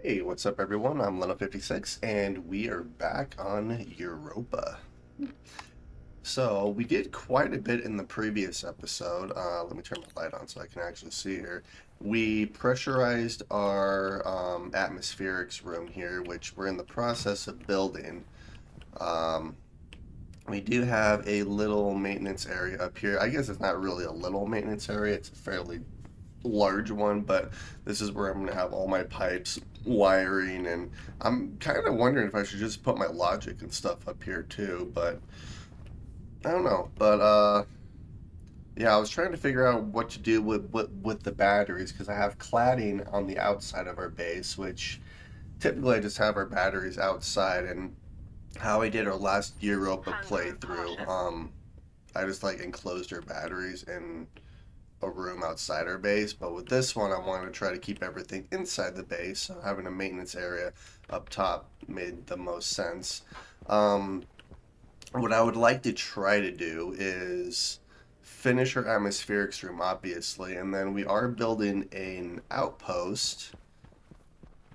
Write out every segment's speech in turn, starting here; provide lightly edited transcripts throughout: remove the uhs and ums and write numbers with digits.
Hey, what's up everyone? I'm Leno56 and we are back on Europa. So we did quite a bit in the previous episode. Let me turn my light on so I can actually see here. We pressurized our atmospherics room here, which we're in the process of building. Um, we do have a little maintenance area up here. I guess it's not really a little maintenance area. It's a fairly large one, but this is where I'm going to have all my pipes, wiring, and I'm kind of wondering if I should just put my logic and stuff up here too, but I don't know. But yeah, I was trying to figure out what to do with the batteries because I have cladding on the outside of our base, which typically I just have our batteries outside, and how I did our last Europa playthrough, I just like enclosed our batteries in a room outside our base, but with this one I wanted to try to keep everything inside the base, so having a maintenance area up top made the most sense. What I would like to try to do is finish our atmospherics room, obviously, and then we are building an outpost,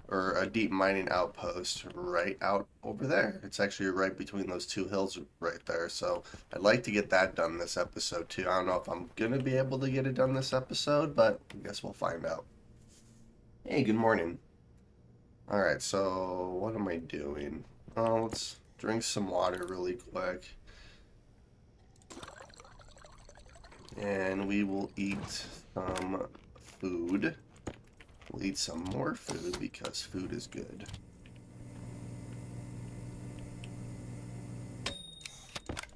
or a deep mining outpost right out over there. It's actually right between those two hills right there. So I'd like to get that done this episode too. I don't know if I'm going to be able to get it done this episode, but I guess we'll find out. Hey, good morning. Alright, so what am I doing? Oh, let's drink some water really quick. And we will eat some food. We'll eat some more food because food is good.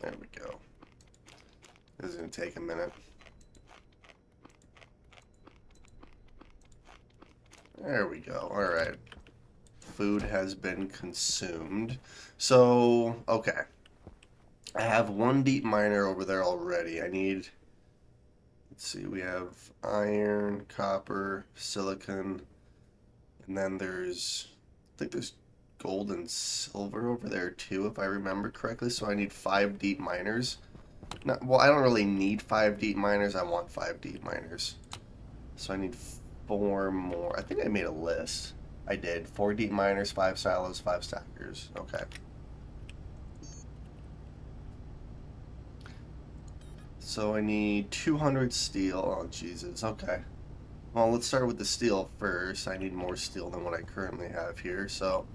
There we go. This is going to take a minute. There we go. Alright. Food has been consumed. So, okay. I have one deep miner over there already. I need... Let's see, we have iron, copper, silicon, and then there's... I think there's gold and silver over there too, if I remember correctly. So I need 5 deep miners. Well, I don't really need 5 deep miners. I want 5 deep miners. So I need 4 more. I think I made a list. I did. 4 deep miners, 5 silos, 5 stackers. Okay. So I need 200 steel. Oh, Jesus. Okay. Well, let's start with the steel first. I need more steel than what I currently have here, so...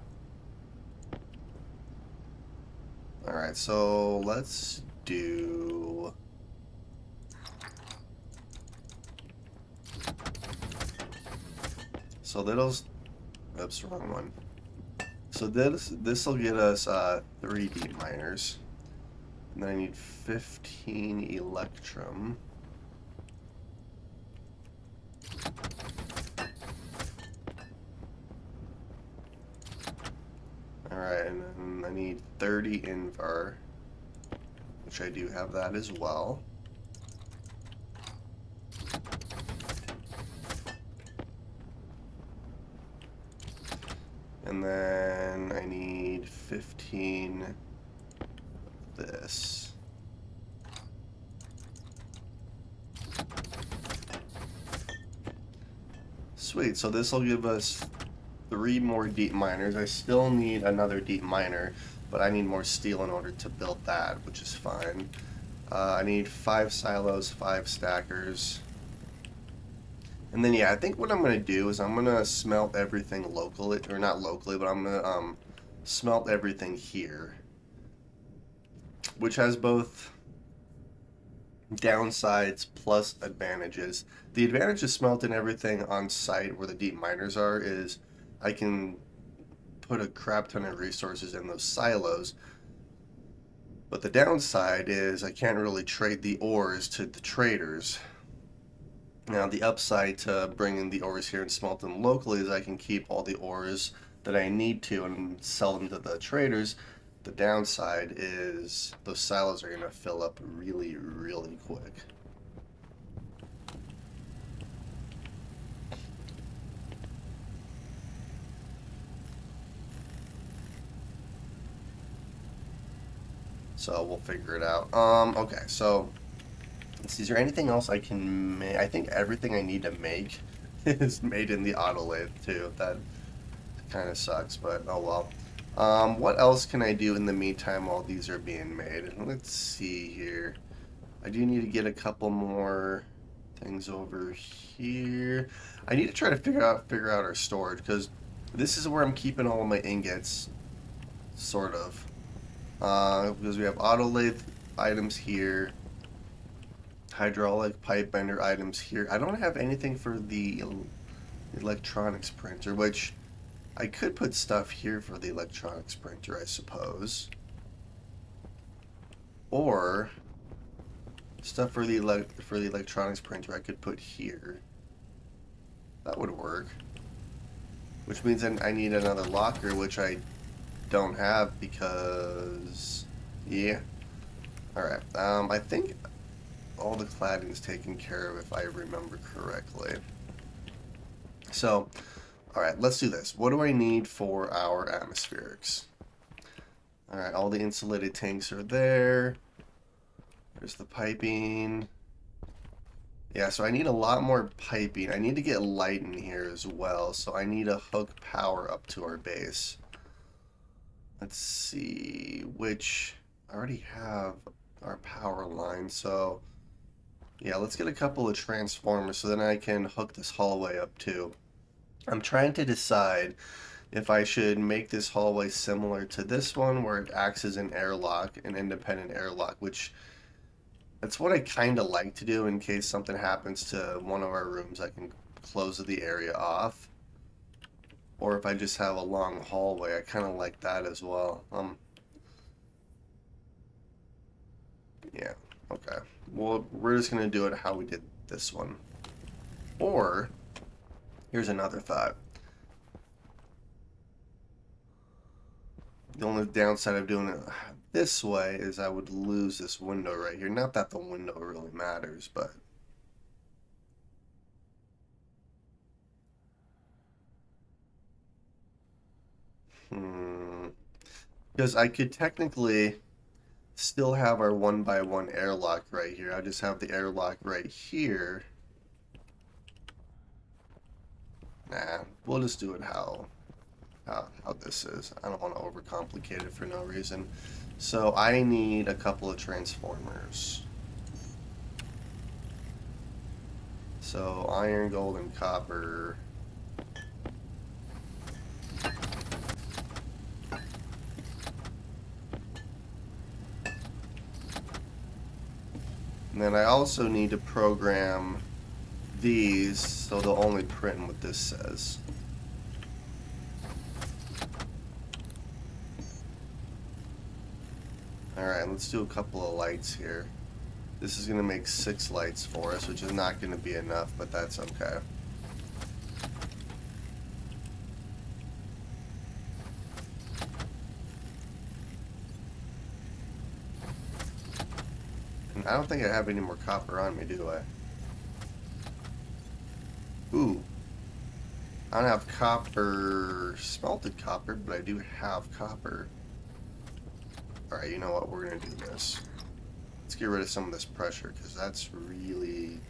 Alright, so let's do... So that'll... Oops, wrong one. So this'll get us 3 deep miners. And then I need 15 electrum. Alright, and then I need 30 invar, which I do have that as well. And then I need 15 of this. Sweet, so this will give us 3 more deep miners. I still need another deep miner, but I need more steel in order to build that, which is fine. I need 5 silos, 5 stackers. And then, yeah, I think what I'm going to do is I'm going to smelt everything locally, or not locally, but I'm going to smelt everything here, which has both downsides plus advantages. The advantage of smelting everything on site where the deep miners are is I can put a crap ton of resources in those silos, but the downside is I can't really trade the ores to the traders. Now, the upside to bringing the ores here and smelt them locally is I can keep all the ores that I need to and sell them to the traders. The downside is those silos are going to fill up really, really quick. So we'll figure it out. Okay, so let's see, is there anything else I can make? I think everything I need to make is made in the auto lathe too, if Kind of sucks, but oh well. What else can I do in the meantime while these are being made? Let's see here. I do need to get a couple more things over here. I need to try to figure out our storage, because this is where I'm keeping all of my ingots, sort of. Because we have auto lathe items here, hydraulic pipe bender items here. I don't have anything for the electronics printer, which I could put stuff here for the electronics printer, I suppose. Or stuff for the electronics printer I could put here. That would work. Which means I need another locker, which I don't have because... yeah. Alright, I think all the cladding is taken care of if I remember correctly. So, alright, let's do this. What do I need for our atmospherics? Alright, all the insulated tanks are there. There's the piping. Yeah, so I need a lot more piping. I need to get light in here as well, so I need to hook power up to our base. Let's see, which I already have our power line, so yeah, let's get a couple of transformers so then I can hook this hallway up too. I'm trying to decide if I should make this hallway similar to this one where it acts as an airlock, an independent airlock, which that's what I kind of like to do in case something happens to one of our rooms. I can close the area off. Or if I just have a long hallway, I kind of like that as well. Yeah, okay. Well, we're just going to do it how we did this one. Or, here's another thought. The only downside of doing it this way is I would lose this window right here. Not that the window really matters, but... Because I could technically still have our 1x1 airlock right here. I just have the airlock right here. Nah, we'll just do it how this is. I don't want to overcomplicate it for no reason. So I need a couple of transformers. So iron, gold, and copper. And then I also need to program these so they'll only print what this says. Alright, let's do a couple of lights here. This is going to make 6 lights for us, which is not going to be enough, but that's okay. And I don't think I have any more copper on me, do I? Ooh. I don't have copper, smelted copper, but I do have copper. Alright, you know what? We're going to do this. Let's get rid of some of this pressure, because that's really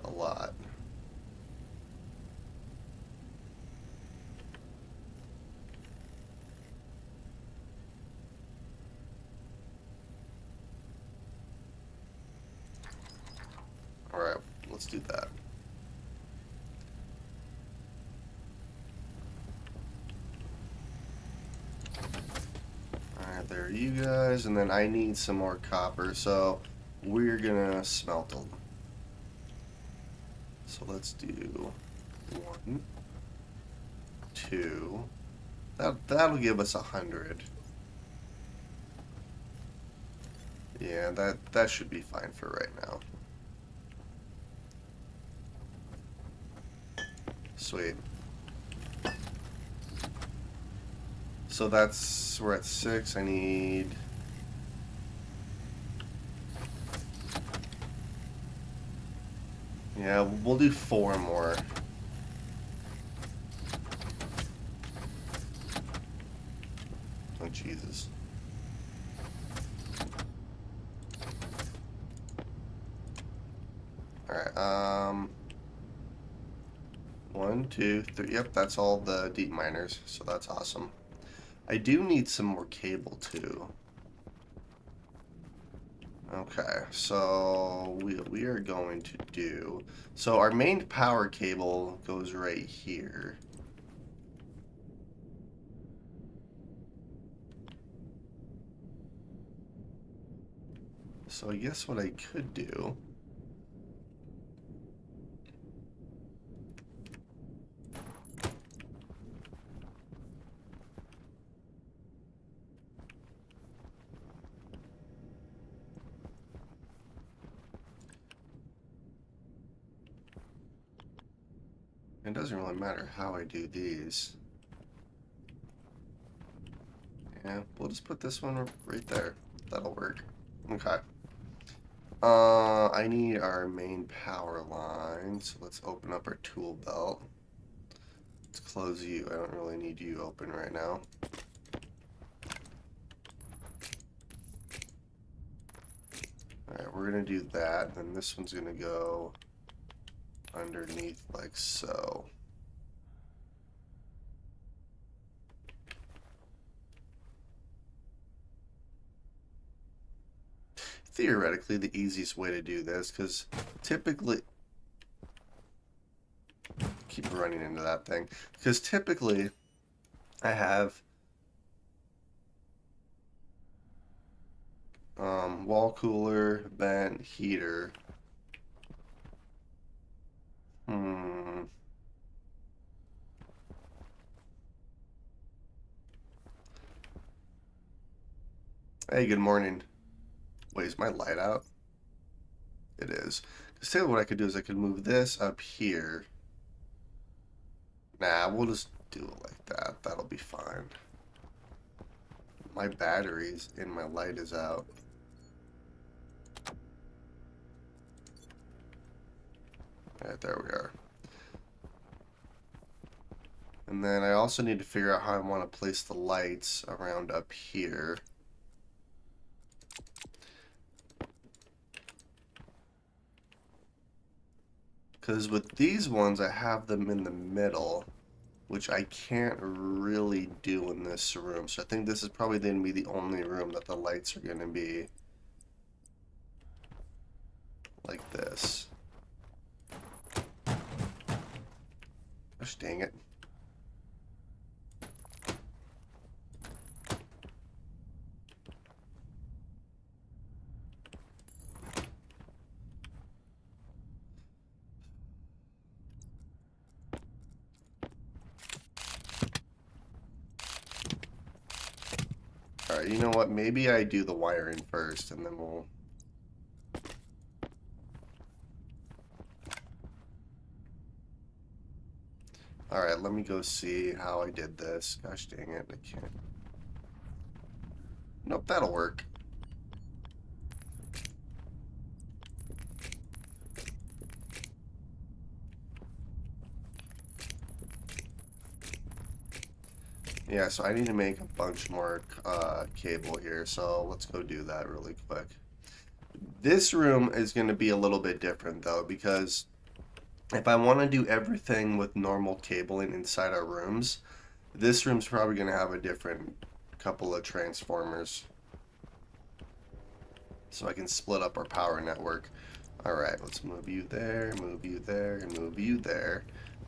a lot. Alright, let's do that. Alright, there are you guys, and then I need some more copper, so we're gonna smelt them. So let's do 1, 2. That'll give us 100. Yeah, that should be fine for right now. Sweet. So we're at 6. I need... yeah, we'll do 4 more. Oh, Jesus. Alright, 1, 2, 3. Yep, that's all the deep miners, so that's awesome. I do need some more cable too. Okay, so we are going to do... So our main power cable goes right here. So I guess what I could do... It doesn't really matter how I do these. Yeah, we'll just put this one right there. That'll work. Okay. I need our main power line, so let's open up our tool belt. Let's close you. I don't really need you open right now. Alright, we're gonna do that, then this one's gonna go underneath like so. Theoretically, the easiest way to do this, because typically... Keep running into that thing. Because typically, I have wall cooler, vent, heater. Hey, good morning. Wait, is my light out? It is. Because what I could do is I could move this up here. Nah, we'll just do it like that. That'll be fine. My batteries and my light is out. Alright, there we are. And then I also need to figure out how I want to place the lights around up here. Because with these ones, I have them in the middle, which I can't really do in this room. So I think this is probably going to be the only room that the lights are going to be like this. Gosh dang it. Alright, you know what? Maybe I do the wiring first, and then we'll... Alright, let me go see how I did this. Gosh dang it, I can't... Nope, that'll work. Yeah, so I need to make a bunch more cable here, so let's go do that really quick. This room is going to be a little bit different, though, because if I want to do everything with normal cabling inside our rooms, this room's probably going to have a different couple of transformers. So I can split up our power network. Alright, let's move you there, move you there, and move you there.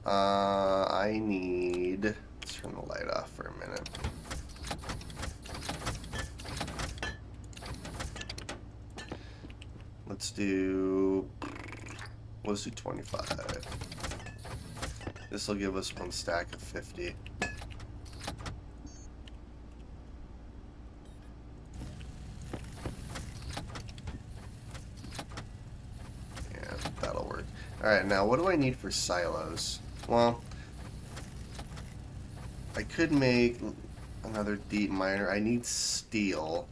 I need... Let's turn the light off for a minute. Let's do 25. This will give us one stack of 50. Yeah, that'll work. Alright, now what do I need for silos? Well, I could make another deep miner. I need steel.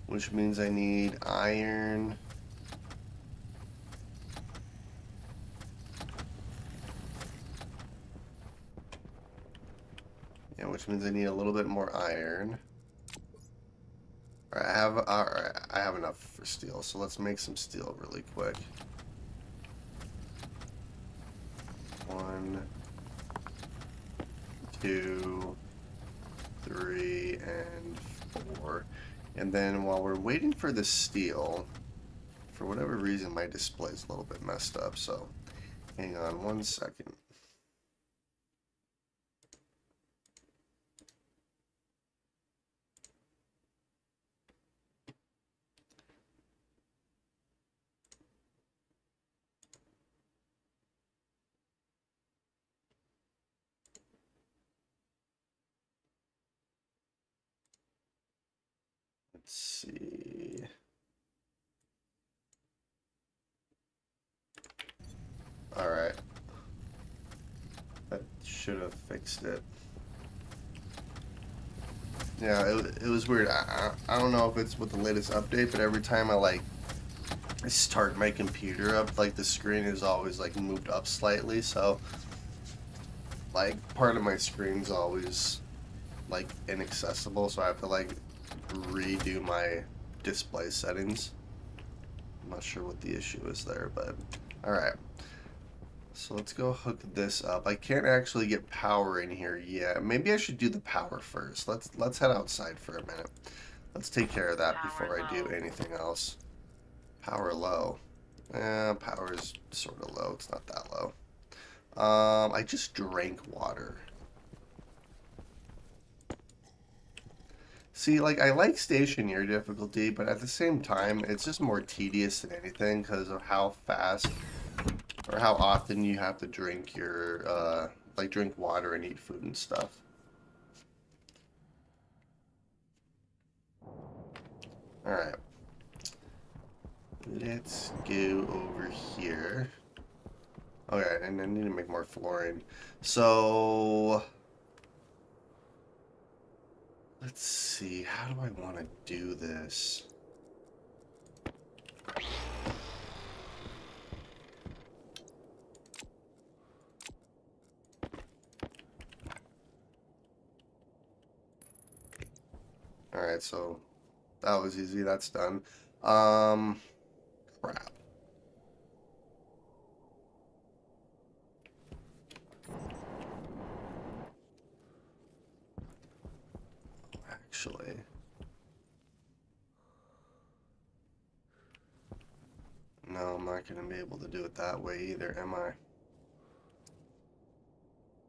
Which means I need iron. Yeah, which means I need a little bit more iron. Alright, I have enough for steel, so let's make some steel really quick. 1, 2, 3, and 4. And then while we're waiting for the steel, for whatever reason my display is a little bit messed up, so hang on 1 second. Let's see. Alright. That should have fixed it. Yeah, it was weird. I don't know if it's with the latest update, but every time I start my computer up, like the screen is always like moved up slightly, so like part of my screen's always like inaccessible, so I have to like redo my display settings. I'm not sure what the issue is there, but alright. So let's go hook this up. I can't actually get power in here yet. Maybe I should do the power first. Let's head outside for a minute. Let's take care of that before I do anything else. Power low. Power is sort of low. It's not that low. I just drank water. See, like, I like Stationeer difficulty, but at the same time, it's just more tedious than anything because of how fast or how often you have to drink your, like, drink water and eat food and stuff. Alright. Let's go over here. Okay, and I need to make more flooring. So, let's see, how do I want to do this? Alright, so that was easy, that's done. Crap. Actually, no, I'm not going to be able to do it that way either, am I?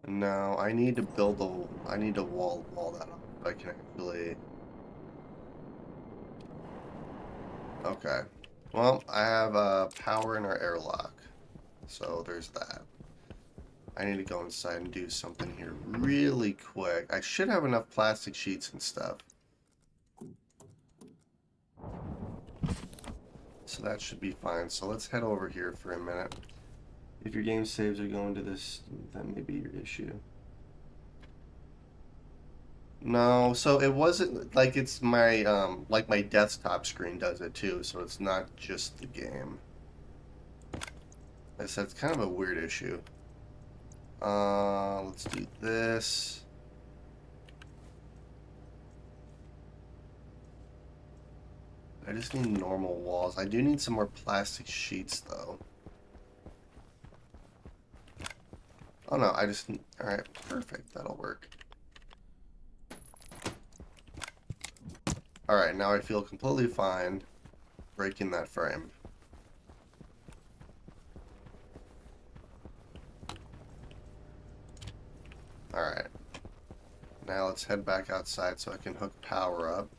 No, I need to build I need to wall that up. I can actually. Okay. Well, I have power in our airlock, so there's that. I need to go inside and do something here really quick. I should have enough plastic sheets and stuff. So that should be fine. So let's head over here for a minute. If your game saves are going to this, that may be your issue. No, so it wasn't like it's my like my desktop screen does it too, so it's not just the game. I said it's kind of a weird issue. Let's do this. I just need normal walls. I do need some more plastic sheets though. Oh no, I just, alright, perfect, that'll work. Alright, now I feel completely fine breaking that frame. Alright. Now let's head back outside so I can hook power up.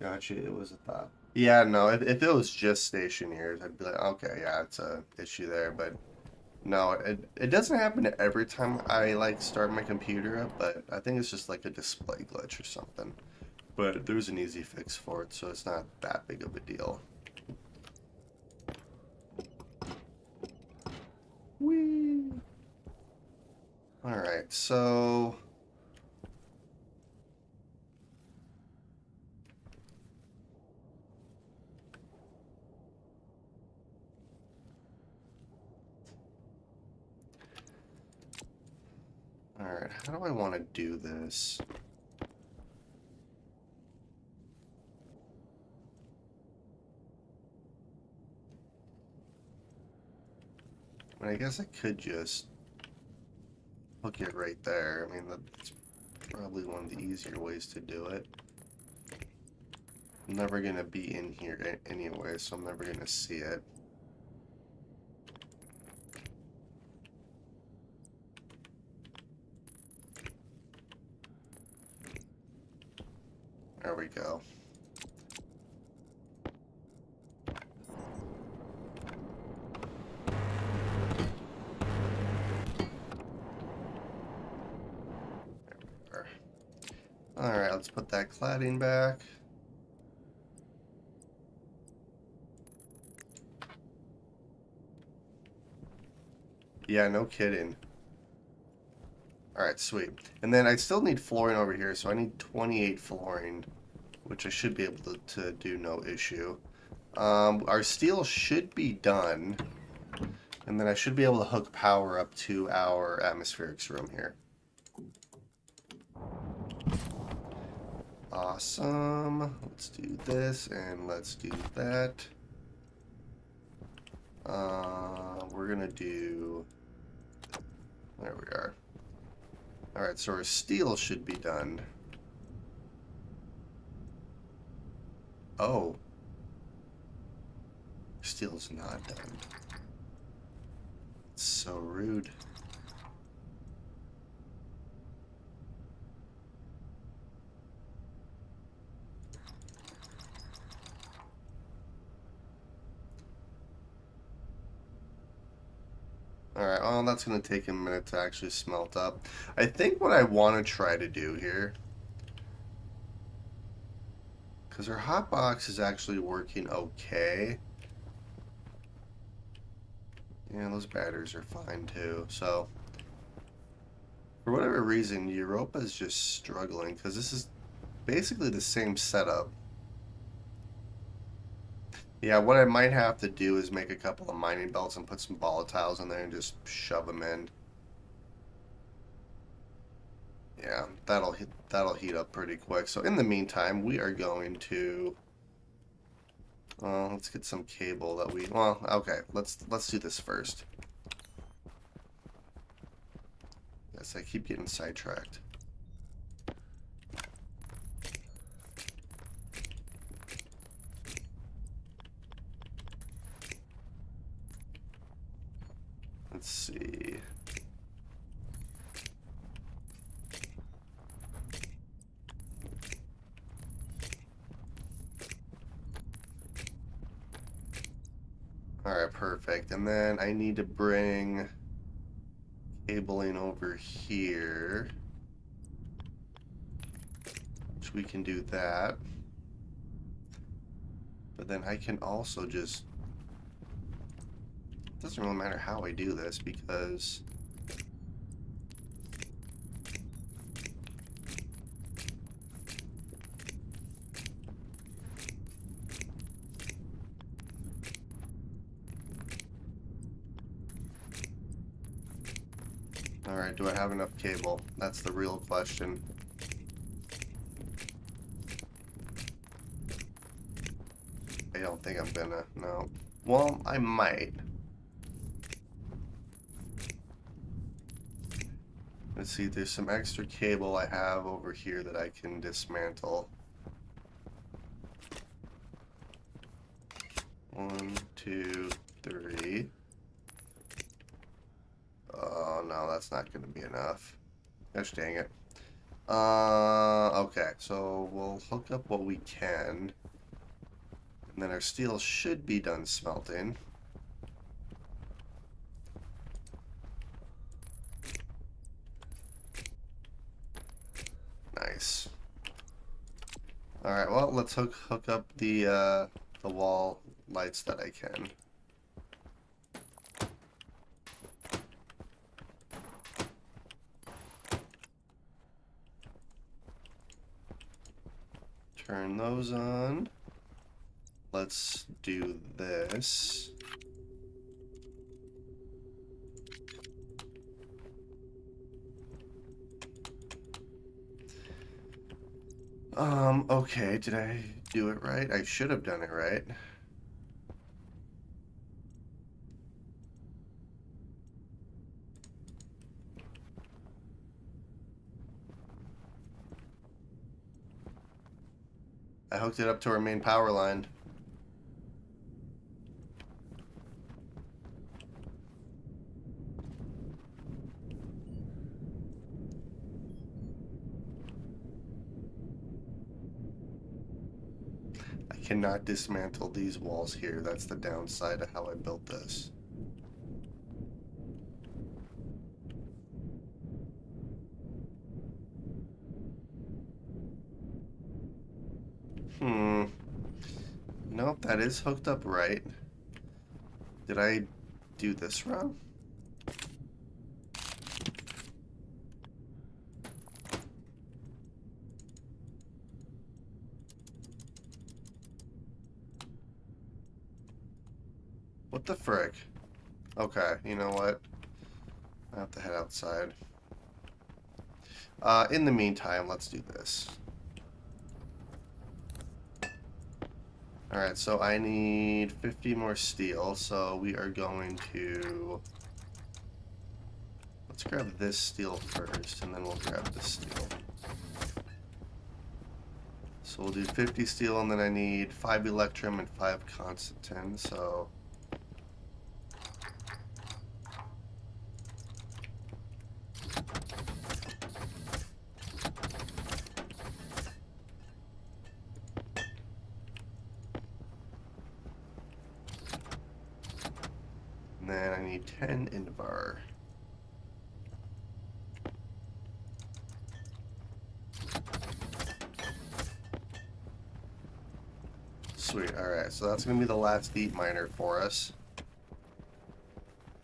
Gotcha, it was a thought. Yeah, no, if it was just Stationeers, I'd be like, okay, yeah, it's a issue there, but no, it doesn't happen every time I like start my computer up, but I think it's just like a display glitch or something. But there's an easy fix for it, so it's not that big of a deal. Whee! Alright, so alright, how do I want to do this? I mean, I guess I could just hook it right there. I mean, that's probably one of the easier ways to do it. I'm never going to be in here anyway, so I'm never going to see it. There we go. There we are. Alright, let's put that cladding back. Yeah, no kidding. Alright, sweet. And then I still need flooring over here, so I need 28 flooring, which I should be able to do no issue. Our steel should be done, and then I should be able to hook power up to our atmospherics room here. Awesome. Let's do this, and let's do that. We're gonna do... There we are. Alright, so our steel should be done. Oh. Steel's not done. It's so rude. Alright, well, that's going to take a minute to actually smelt up. I think what I want to try to do here, because our hotbox is actually working okay. Yeah, those batteries are fine too. So, for whatever reason, Europa is just struggling, because this is basically the same setup. Yeah, what I might have to do is make a couple of mining belts and put some volatiles in there and just shove them in. Yeah, that'll heat up pretty quick. So in the meantime, we are going to let's get some cable that we okay, let's do this first. Yes, I keep getting sidetracked. Let's see. Alright, perfect. And then I need to bring cabling over here, which we can do that. But then I can also just... It doesn't really matter how I do this, because... Alright, do I have enough cable? That's the real question. I don't think I'm gonna, no. Well, I might. Let's see, there's some extra cable I have over here that I can dismantle. 1, 2, 3. Oh, no, that's not going to be enough. Gosh dang it. Okay, so we'll hook up what we can. And then our steel should be done smelting. Nice. Alright, well, let's hook up the wall lights that I can. Turn those on. Let's do this. Okay, did I do it right? I should have done it right. I hooked it up to our main power line. I cannot dismantle these walls here. That's the downside of how I built this. Nope, that is hooked up right. Did I do this wrong? What the frick? Okay, you know what? I have to head outside. In the meantime, let's do this. Alright, so I need 50 more steel, so we are going to... Let's grab this steel first, and then we'll grab this steel. So we'll do 50 steel, and then I need 5 electrum and 5 constantin, so... And then I need 10 Invar. Sweet, alright, so that's going to be the last deep miner for us.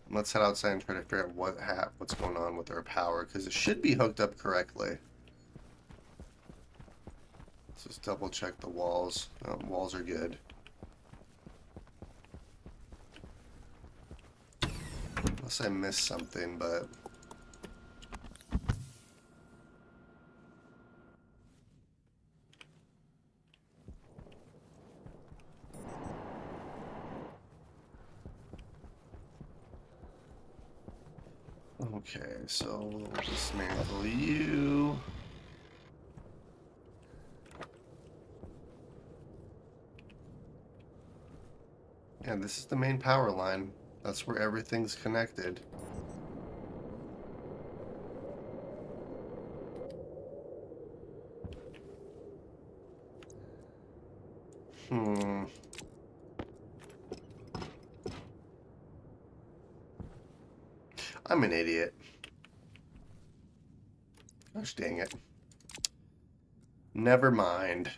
Let's head outside and try to figure out what's going on with our power, because it should be hooked up correctly. Let's just double check the walls. Oh, walls are good. Unless I missed something, but... Okay, so we'll dismantle you. And this is the main power line. That's where everything's connected. I'm an idiot. Gosh dang it. Never mind.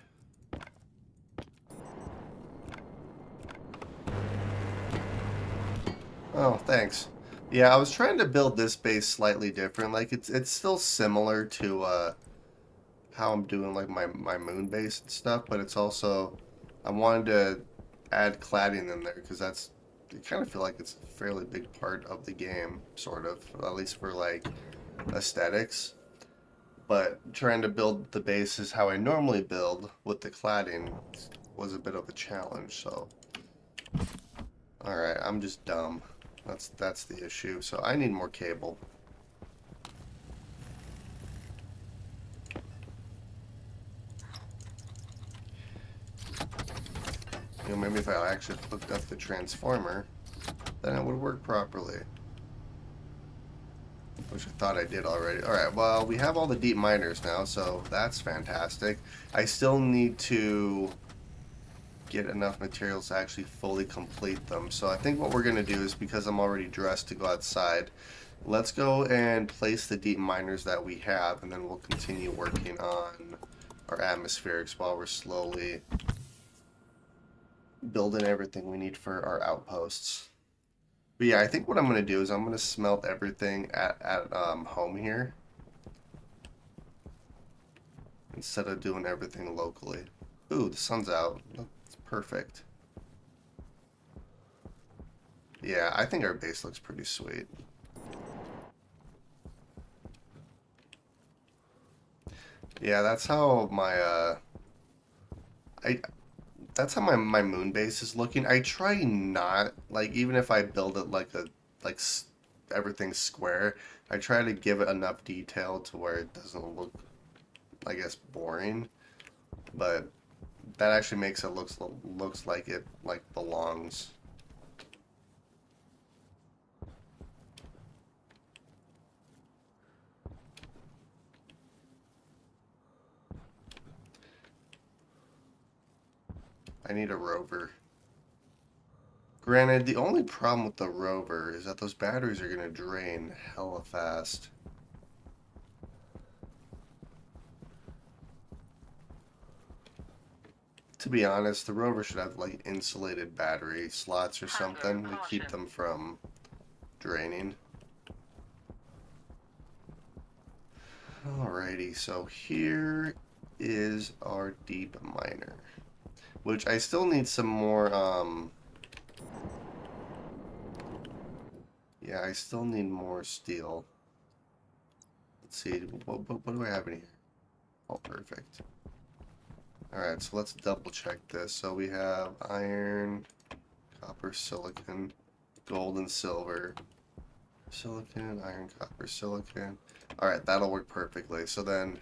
Oh, thanks. Yeah, I was trying to build this base slightly different. Like it's still similar to how I'm doing like my moon base and stuff, but it's also I wanted to add cladding in there because I kind of feel like it's a fairly big part of the game, sort of, at least for like aesthetics. But trying to build the bases how I normally build with the cladding was a bit of a challenge, so. Alright, I'm just dumb. That's the issue. So I need more cable. You know, maybe if I actually hooked up the transformer, then it would work properly. Which I thought I did already. Alright, well, we have all the deep miners now, so that's fantastic. I still need to get enough materials to actually fully complete them. So I think what we're going to do is, because I'm already dressed to go outside, let's go and place the deep miners that we have, and then we'll continue working on our atmospherics while we're slowly building everything we need for our outposts. But yeah, I think what I'm going to do is I'm going to smelt everything at home here instead of doing everything locally. Ooh, the sun's out. That's perfect. Yeah, I think our base looks pretty sweet. Yeah, that's how my that's how my moon base is looking. I try not, like, even if I build it like everything's square, I try to give it enough detail to where it doesn't look, I guess, boring. But That actually makes it looks like it belongs. I need a rover. Granted, the only problem with the rover is that those batteries are gonna drain hella fast. To be honest, the rover should have like insulated battery slots or something to keep them from draining. Alrighty, so here is our deep miner, which I still need some more, yeah, I still need more steel. Let's see, what do I have in here? Oh, perfect. Alright, so let's double check this. So we have iron, copper, silicon, gold, and silver. Silicon, iron, copper, silicon. Alright, that'll work perfectly. So then...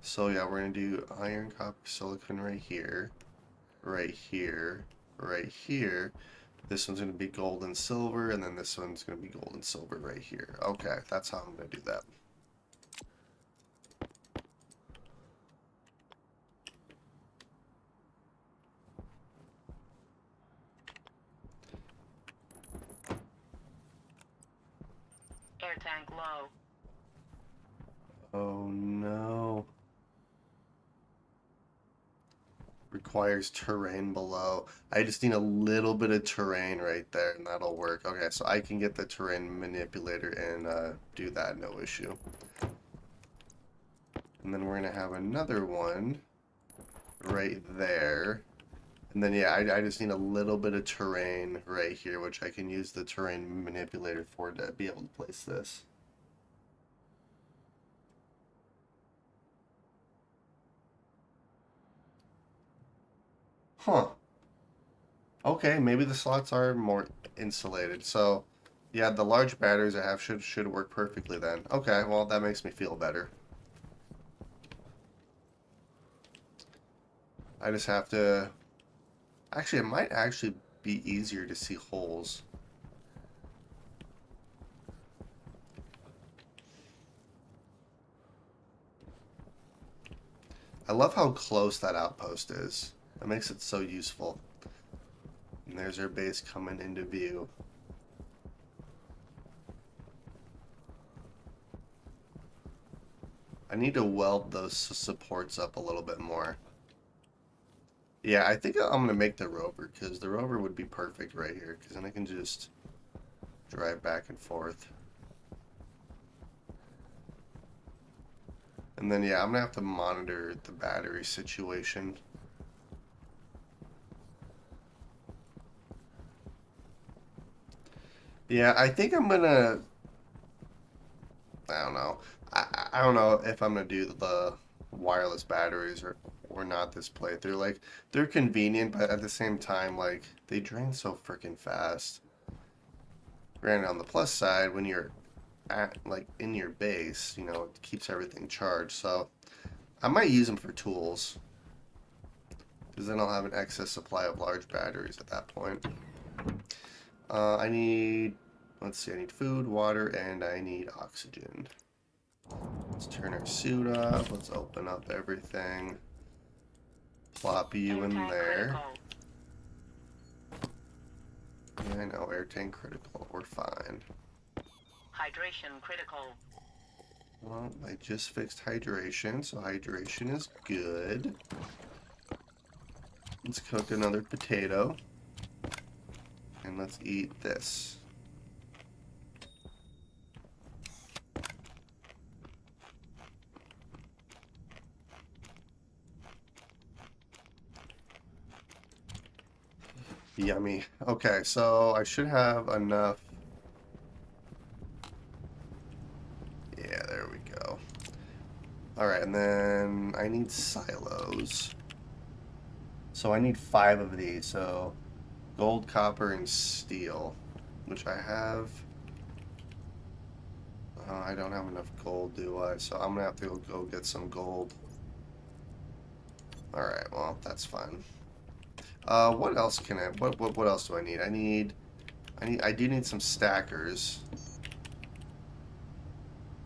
So yeah, we're going to do iron, copper, silicon right here. Right here. Right here. This one's going to be gold and silver, and then this one's going to be gold and silver right here. Okay, that's how I'm going to do that. Air tank low. Oh no. Requires terrain below. I just need a little bit of terrain right there and that'll work. Okay, so I can get the terrain manipulator and do that, no issue. And then we're gonna have another one right there. And then yeah, I just need a little bit of terrain right here, which I can use the terrain manipulator for to be able to place this. Huh. Okay, maybe the slots are more insulated. So, yeah, the large batteries I have should work perfectly then. Okay, well, that makes me feel better. I just have to... Actually, it might actually be easier to see holes. I love how close that outpost is. That makes it so useful. And there's our base coming into view. I need to weld those supports up a little bit more. Yeah, I think I'm going to make the rover, because the rover would be perfect right here, because then I can just drive back and forth. And then, yeah, I'm going to have to monitor the battery situation. Yeah, I think I'm going to... I don't know. I don't know if I'm going to do the wireless batteries or not this playthrough. Like, they're convenient, but at the same time, like, they drain so freaking fast. Granted, on the plus side, when you're at, like, in your base, you know, it keeps everything charged. So, I might use them for tools. Because then I'll have an excess supply of large batteries at that point. I need, let's see, I need food, water, and I need oxygen. Let's turn our suit up. Let's open up everything. Plop you in there. Yeah, I know, air tank critical. We're fine. Hydration critical. Well, I just fixed hydration, so hydration is good. Let's cook another potato. And let's eat this. Yummy. Okay, so I should have enough. Yeah, there we go. Alright, and then I need silos. So I need 5 of these, so gold, copper, and steel, which I have. I don't have enough gold, do I? So I'm gonna have to go get some gold. Alright, well, that's fine. What else can I... What else do I need? I do need some stackers.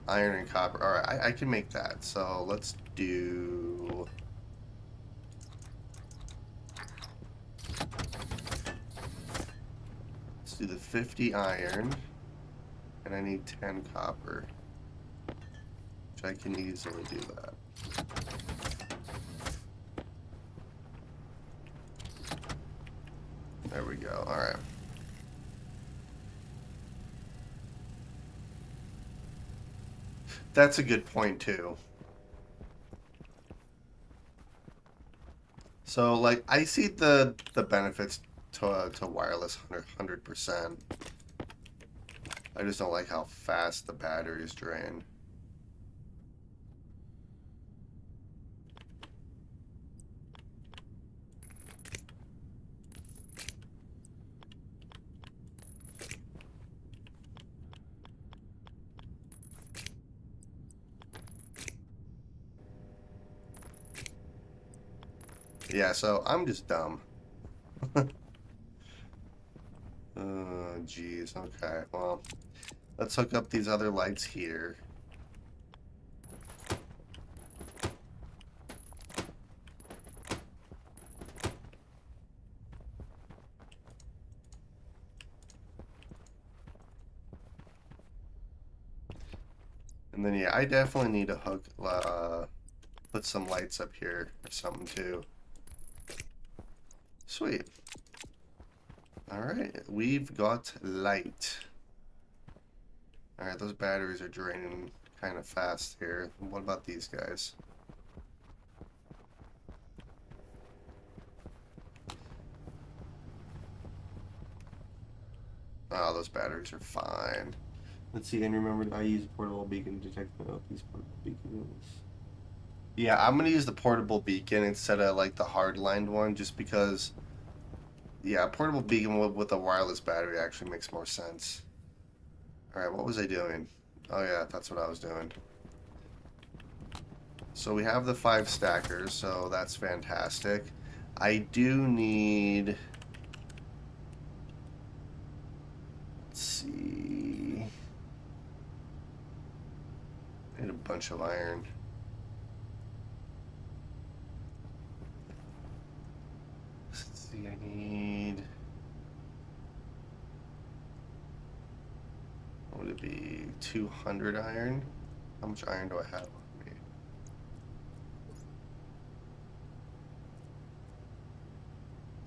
Iron and copper. Alright, I can make that. So let's do... Let's do the 50 iron. And I need 10 copper. Which I can easily do that. There we go. Alright. That's a good point, too. So, like, I see the benefits to wireless 100%. I just don't like how fast the batteries drain. Yeah, so I'm just dumb. Oh, jeez. Okay, well, let's hook up these other lights here. And then, yeah, I definitely need to hook, put some lights up here or something, too. Sweet. Alright, we've got light. Alright, those batteries are draining kind of fast here. What about these guys? Oh, those batteries are fine. Let's see, and remember, I use a portable beacon to detect these portable beacons. Yeah, I'm gonna use the portable beacon instead of like the hard-lined one, just because. Yeah, a portable beacon with a wireless battery actually makes more sense. All right, what was I doing? Oh yeah, that's what I was doing. So we have the 5 stackers, so that's fantastic. I do need. Let's see. I need a bunch of iron. Let's see, I need. What would it be? 200 iron? How much iron do I have on me?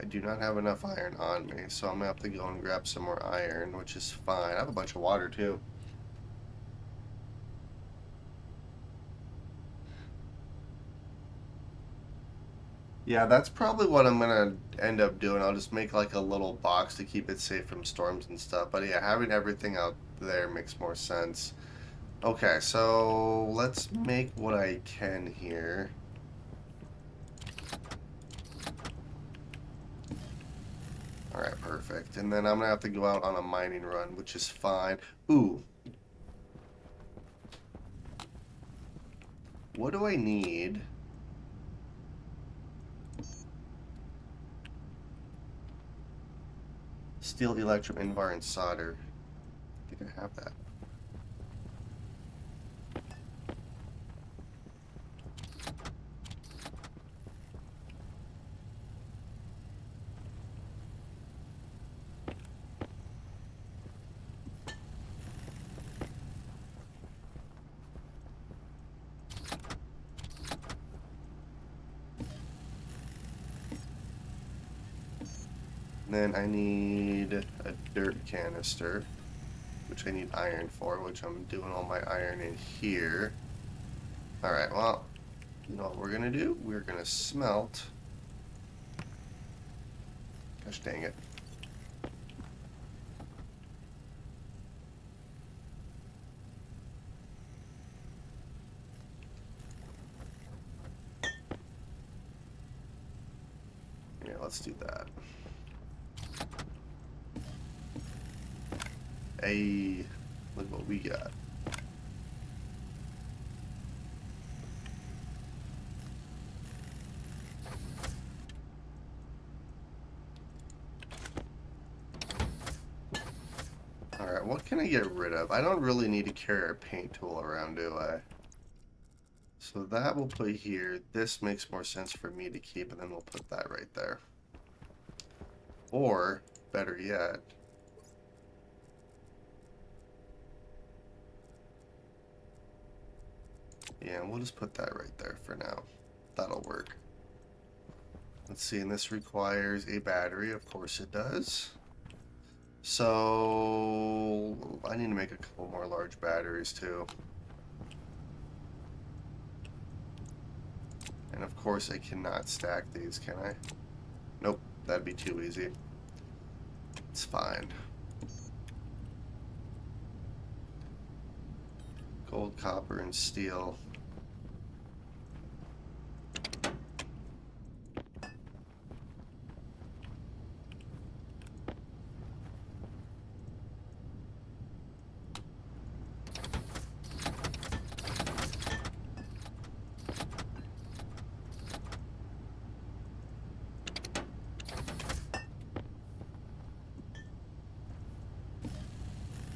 I do not have enough iron on me, so I'm gonna have to go and grab some more iron, which is fine. I have a bunch of water too. Yeah, that's probably what I'm gonna end up doing. I'll just make like a little box to keep it safe from storms and stuff. But yeah, having everything out there makes more sense. Okay, so let's make what I can here. Alright, perfect. And then I'm gonna have to go out on a mining run, which is fine. Ooh. What do I need? Steel, electrum, invar, and solder. I think I have that. Then I need a dirt canister, which I need iron for, which I'm doing all my iron in here. Alright, well, you know what we're gonna do? We're gonna smelt. Gosh dang it. Yeah, let's do that. Hey, look what we got. Alright, what can I get rid of? I don't really need to carry a paint tool around, do I? So that we'll put here. This makes more sense for me to keep, and then we'll put that right there. Or, better yet, yeah, we'll just put that right there for now. That'll work. Let's see, and this requires a battery. Of course it does. So, I need to make a couple more large batteries too. And of course I cannot stack these, can I? Nope, that'd be too easy. It's fine. Gold, copper, and steel.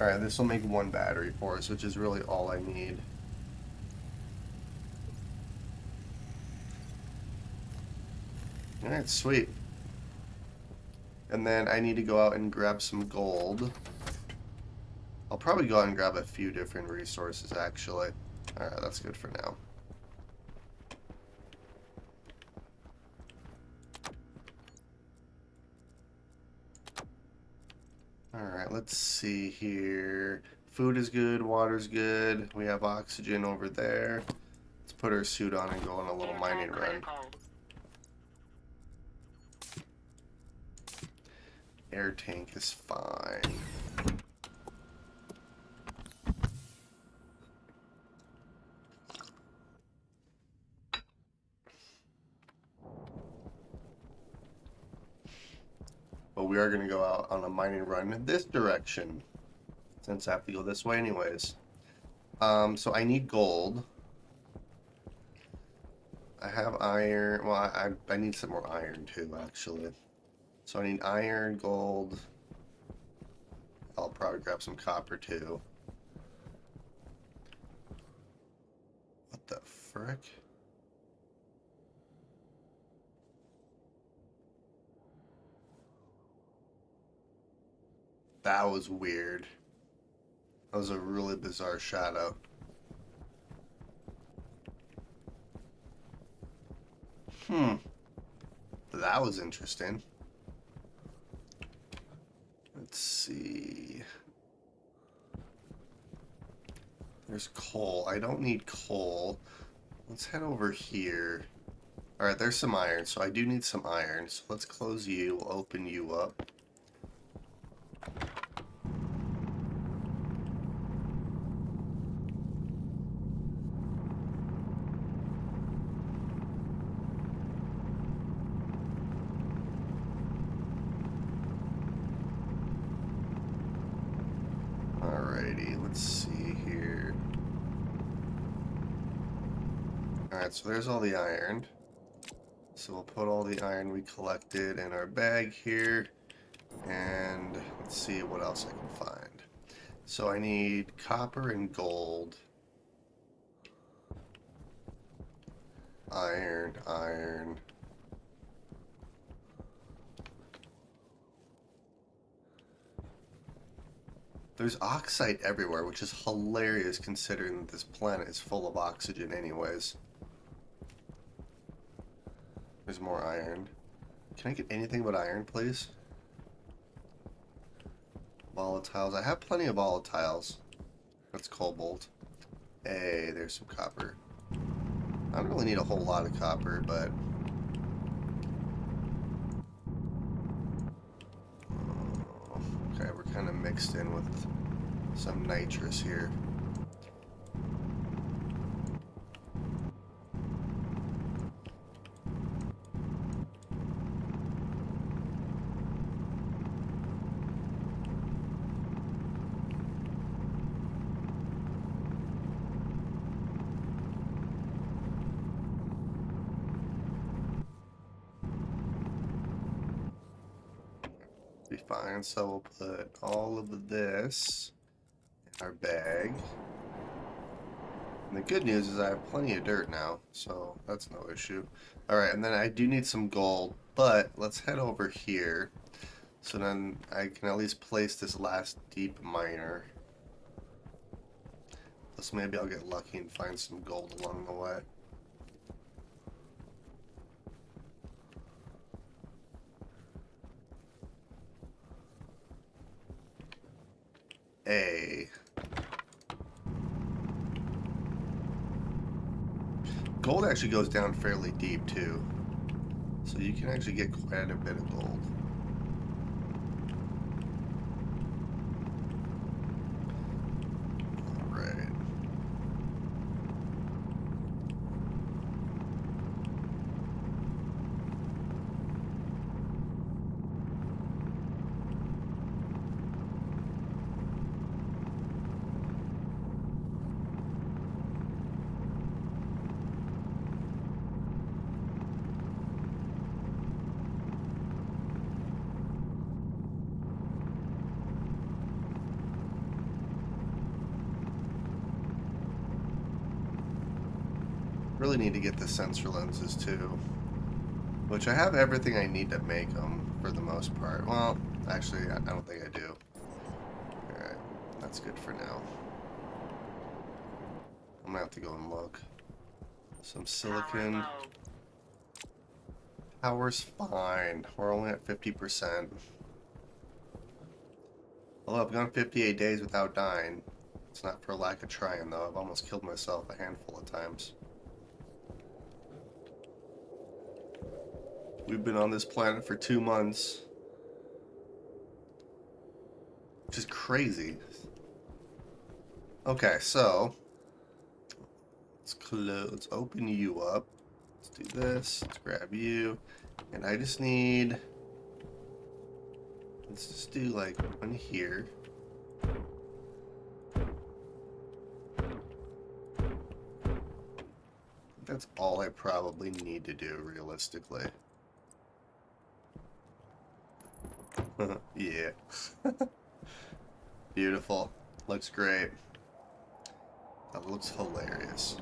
Alright, this will make one battery for us, which is really all I need. Alright, sweet. And then I need to go out and grab some gold. I'll probably go out and grab a few different resources, actually. Alright, that's good for now. Alright, let's see here. Food is good, water's good. We have oxygen over there. Let's put our suit on and go on a little Air mining tank run. critical. Air tank is fine. But we are going to go out on a mining run in this direction, since I have to go this way anyways. So I need gold. I have iron. Well, I need some more iron too, actually. So I need iron, gold. I'll probably grab some copper too. What the frick? That was weird. That was a really bizarre shadow. That was interesting. Let's see. There's coal. I don't need coal. Let's head over here. Alright, there's some iron, so I do need some iron. So let's close you, we'll open you up. Alrighty, let's see here. Alright, so there's all the iron. So we'll put all the iron we collected in our bag here. And let's see what else I can find. So I need copper and gold. Iron, iron. There's oxide everywhere, which is hilarious considering that this planet is full of oxygen anyways. There's more iron. Can I get anything but iron, please? Volatiles. I have plenty of volatiles. That's cobalt. Hey, there's some copper. I don't really need a whole lot of copper, but... okay, we're kind of mixed in with some nitrous here. Be fine. So we'll put all of this in our bag. And the good news is I have plenty of dirt now, so that's no issue. Alright, and then I do need some gold, but let's head over here. So then I can at least place this last deep miner. Plus maybe I'll get lucky and find some gold along the way. Gold actually goes down fairly deep too. So you can actually get quite a bit of gold. Alright. Really need to get the sensor lenses too, which I have everything I need to make them for the most part. Well, actually, I don't think I do. Alright, that's good for now. I'm gonna have to go and look. Some silicon. Power's fine. We're only at 50%. Well, I've gone 58 days without dying. It's not for lack of trying, though. I've almost killed myself a handful of times. We've been on this planet for 2 months. Which is crazy. Okay, so let's open you up. Let's do this. Let's grab you. And I just need... Let's just do like one here. That's all I probably need to do, realistically. Yeah. Beautiful. Looks great. That looks hilarious.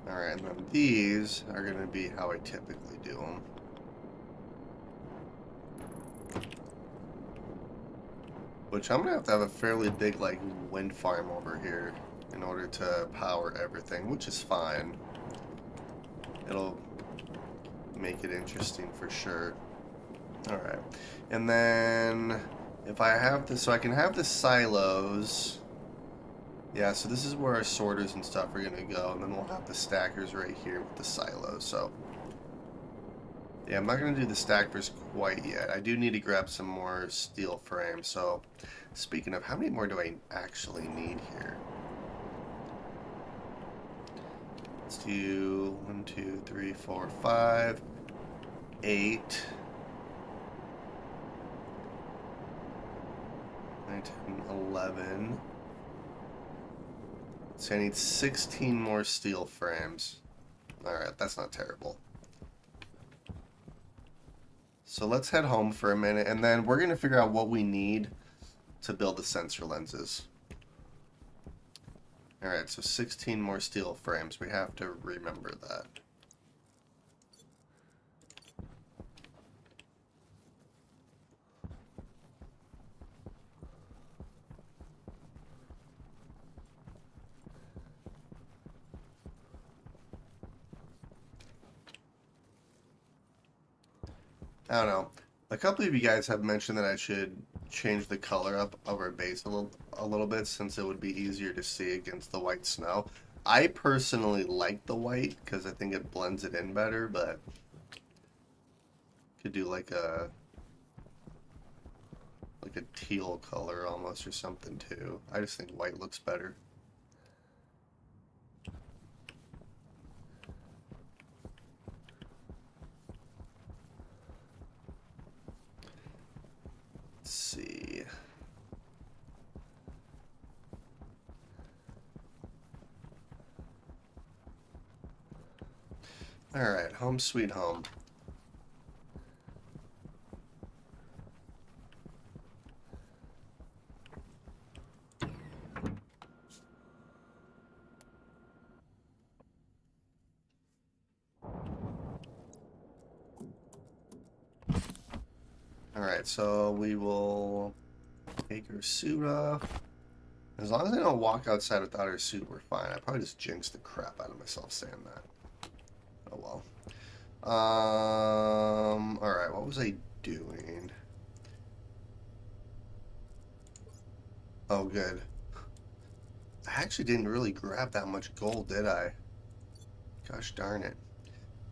Alright, and then these are going to be how I typically do them. Which I'm going to have a fairly big, like, wind farm over here in order to power everything, which is fine. It'll make it interesting for sure. Alright. And then if I have this, so I can have the silos. Yeah, so this is where our sorters and stuff are going to go. And then we'll have the stackers right here with the silos. So, yeah, I'm not going to do the stackers quite yet. I do need to grab some more steel frames. So, speaking of, how many more do I actually need here? Let's do 1, 2, 3, 4, 5, 8, 9, 10, 11. So I need 16 more steel frames. Alright, that's not terrible. So let's head home for a minute, and then we're going to figure out what we need to build the sensor lenses. Alright, so 16 more steel frames. We have to remember that. I don't know. A couple of you guys have mentioned that I should change the color up of our base a little bit, since it would be easier to see against the white snow. I personally like the white because I think it blends it in better, but could do like a teal color almost or something too. I just think white looks better. Let's see. Alright, home sweet home. Alright, so we will take her suit off. As long as I don't walk outside without her suit, we're fine. I probably just jinxed the crap out of myself saying that. Oh well. Alright, what was I doing? Oh, good. I actually didn't really grab that much gold, did I? Gosh darn it.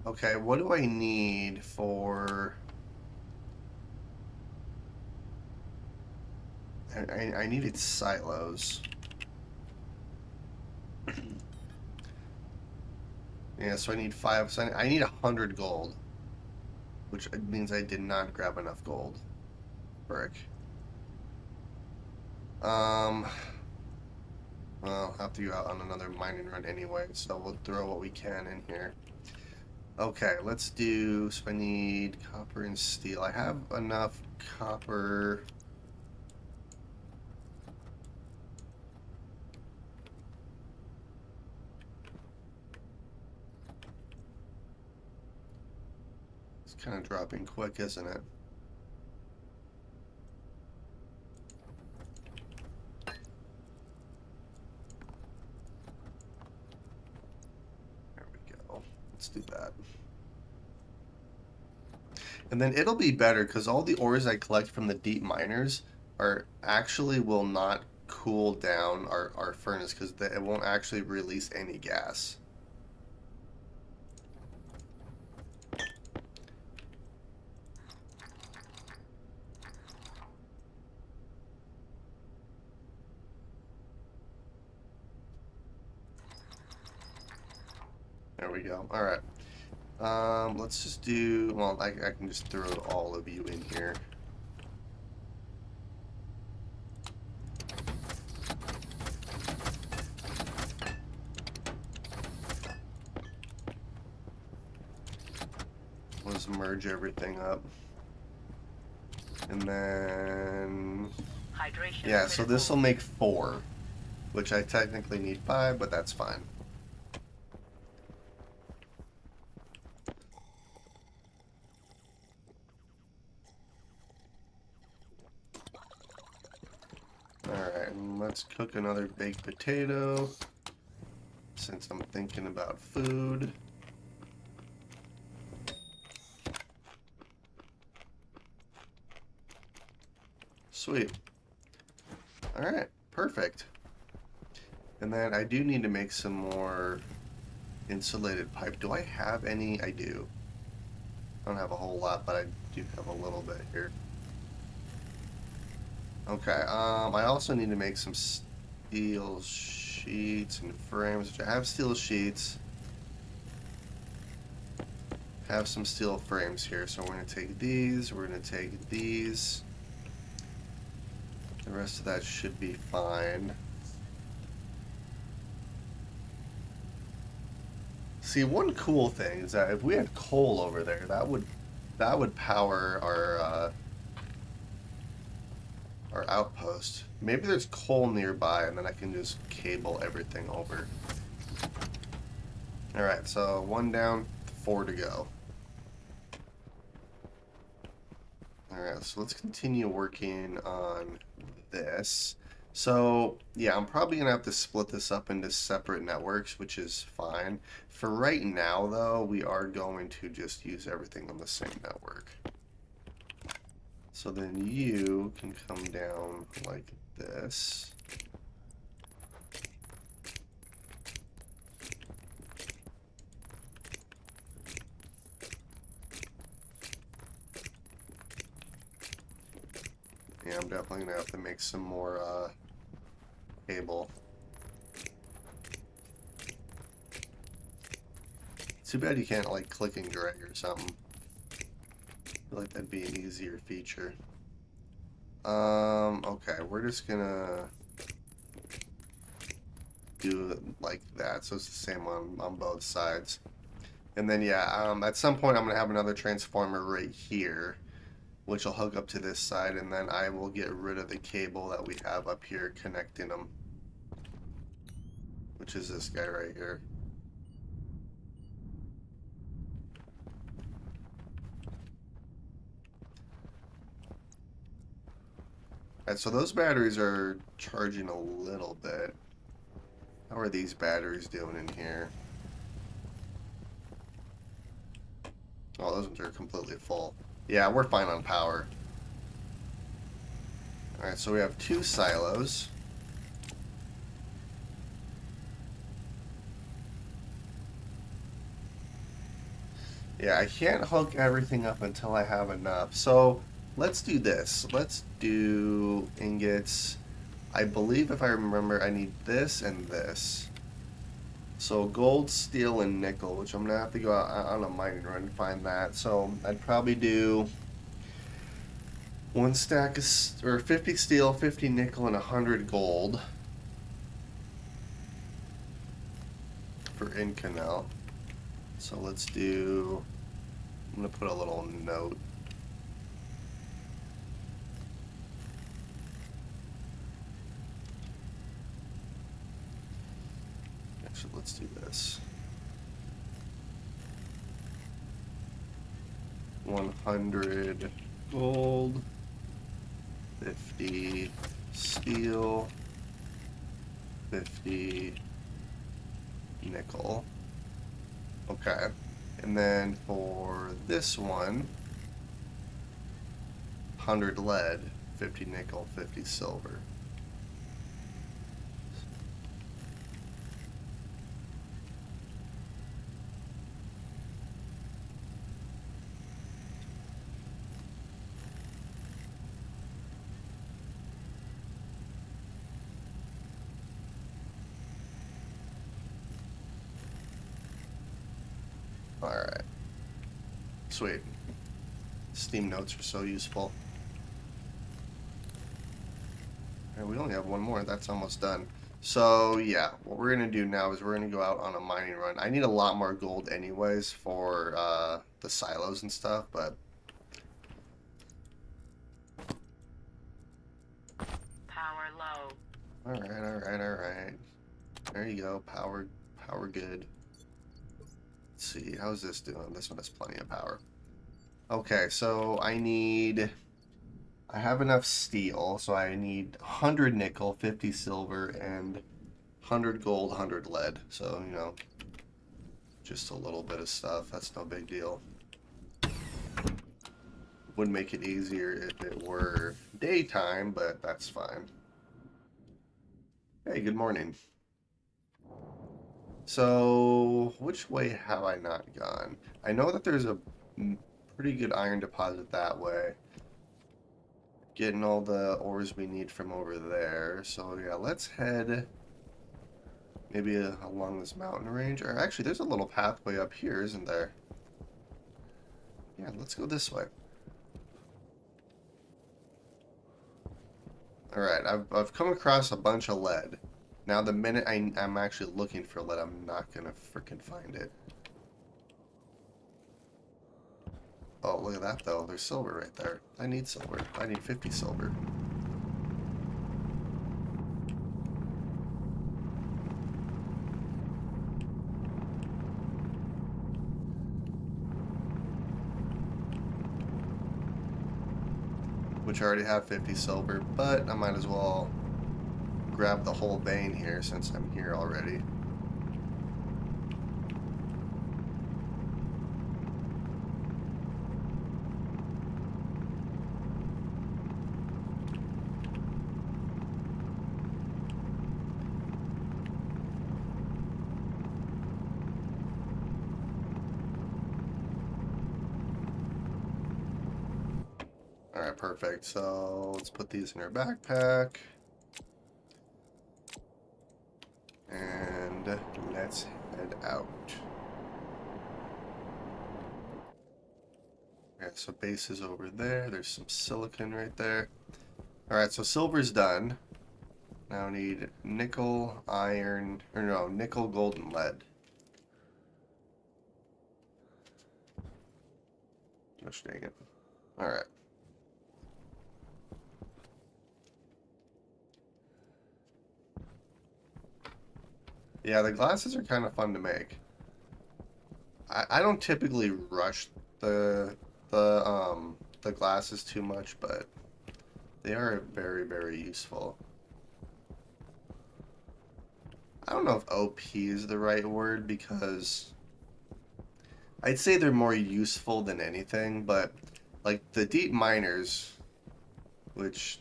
Okay, what do I need for... I needed silos. Yeah, so I need 5. So I need 100 gold. Which means I did not grab enough gold. Frick. Well, I'll have to go out on another mining run anyway, so we'll throw what we can in here. Okay, let's do... So I need copper and steel. I have enough copper... It's kind of dropping quick, isn't it? There we go. Let's do that. And then it'll be better because all the ores I collect from the deep miners are actually will not cool down our furnace because it won't actually release any gas. There we go. All right. Let's just do, well, I can just throw all of you in here. Let's merge everything up. And then, Hydration yeah, so critical. this will make 4, which I technically need 5, but that's fine. Alright, and let's cook another baked potato, since I'm thinking about food. Sweet. Alright, perfect. And then I do need to make some more insulated pipe. Do I have any? I do. I don't have a whole lot, but I do have a little bit here. Okay, I also need to make some steel sheets and frames, which I have steel sheets. Have some steel frames here, so we're going to take these, we're going to take these. The rest of that should be fine. See, one cool thing is that if we had coal over there, that would power our outpost. Maybe there's coal nearby, and then I can just cable everything over. All right, so 1 down, 4 to go. All right, so let's continue working on this. So, yeah, I'm probably going to have to split this up into separate networks, which is fine. For right now, though, we are going to just use everything on the same network. So then you can come down like this. Yeah, I'm definitely going to have to make some more cable. Too bad you can't like click and drag or something. I feel like that'd be an easier feature. Okay, we're just gonna do it like that, so it's the same on both sides. And then yeah, at some point I'm gonna have another transformer right here, which will hook up to this side, and then I will get rid of the cable that we have up here connecting them, which is this guy right here. Alright, so those batteries are charging a little bit. How are these batteries doing in here? Oh, those ones are completely full. Yeah, we're fine on power. Alright, so we have 2 silos. Yeah, I can't hook everything up until I have enough. So let's do this. Let's do ingots. I believe if I remember, I need this and this. So gold, steel, and nickel, which I'm gonna have to go out on a mining run to find that. So I'd probably do 1 stack of, or 50 steel, 50 nickel, and 100 gold for Inconel. So let's do. I'm gonna put a little note. Actually, let's do this. 100 gold, 50 steel, 50 nickel. Okay. And then for this one, 100 lead, 50 nickel, 50 silver. Alright. Sweet. Steam notes are so useful. And we only have one more. That's almost done. So, yeah. What we're going to do now is we're going to go out on a mining run. I need a lot more gold anyways for the silos and stuff, but... Power low. Alright, alright, alright. There you go. Power good. Let's see, how's this doing? This one has plenty of power. Okay, so I have enough steel, so I need 100 nickel, 50 silver, and 100 gold, 100 lead. So, you know, just a little bit of stuff. That's no big deal. Would make it easier if it were daytime, but that's fine. Hey, good morning. So, which way have I not gone? I know that there's a pretty good iron deposit that way. Getting all the ores we need from over there. So, yeah, let's head maybe along this mountain range. Or actually, there's a little pathway up here, isn't there? Yeah, let's go this way. Alright, I've come across a bunch of lead. Now, the minute I'm actually looking for lead, I'm not gonna freaking find it. Oh, look at that, though. There's silver right there. I need silver. I need 50 silver. Which I already have 50 silver, but I might as well grab the whole vein here since I'm here already. Alright, perfect. So let's put these in our backpack. And let's head out. Okay, so base is over there. There's some silicon right there. Alright, so silver's done. Now I need nickel, iron, or no, nickel, gold, and lead. Gosh dang it. Alright. Yeah, the glasses are kind of fun to make. I don't typically rush the glasses too much, but They are very, very useful. I don't know if OP is the right word because I'd say they're more useful than anything, but like the deep miners, which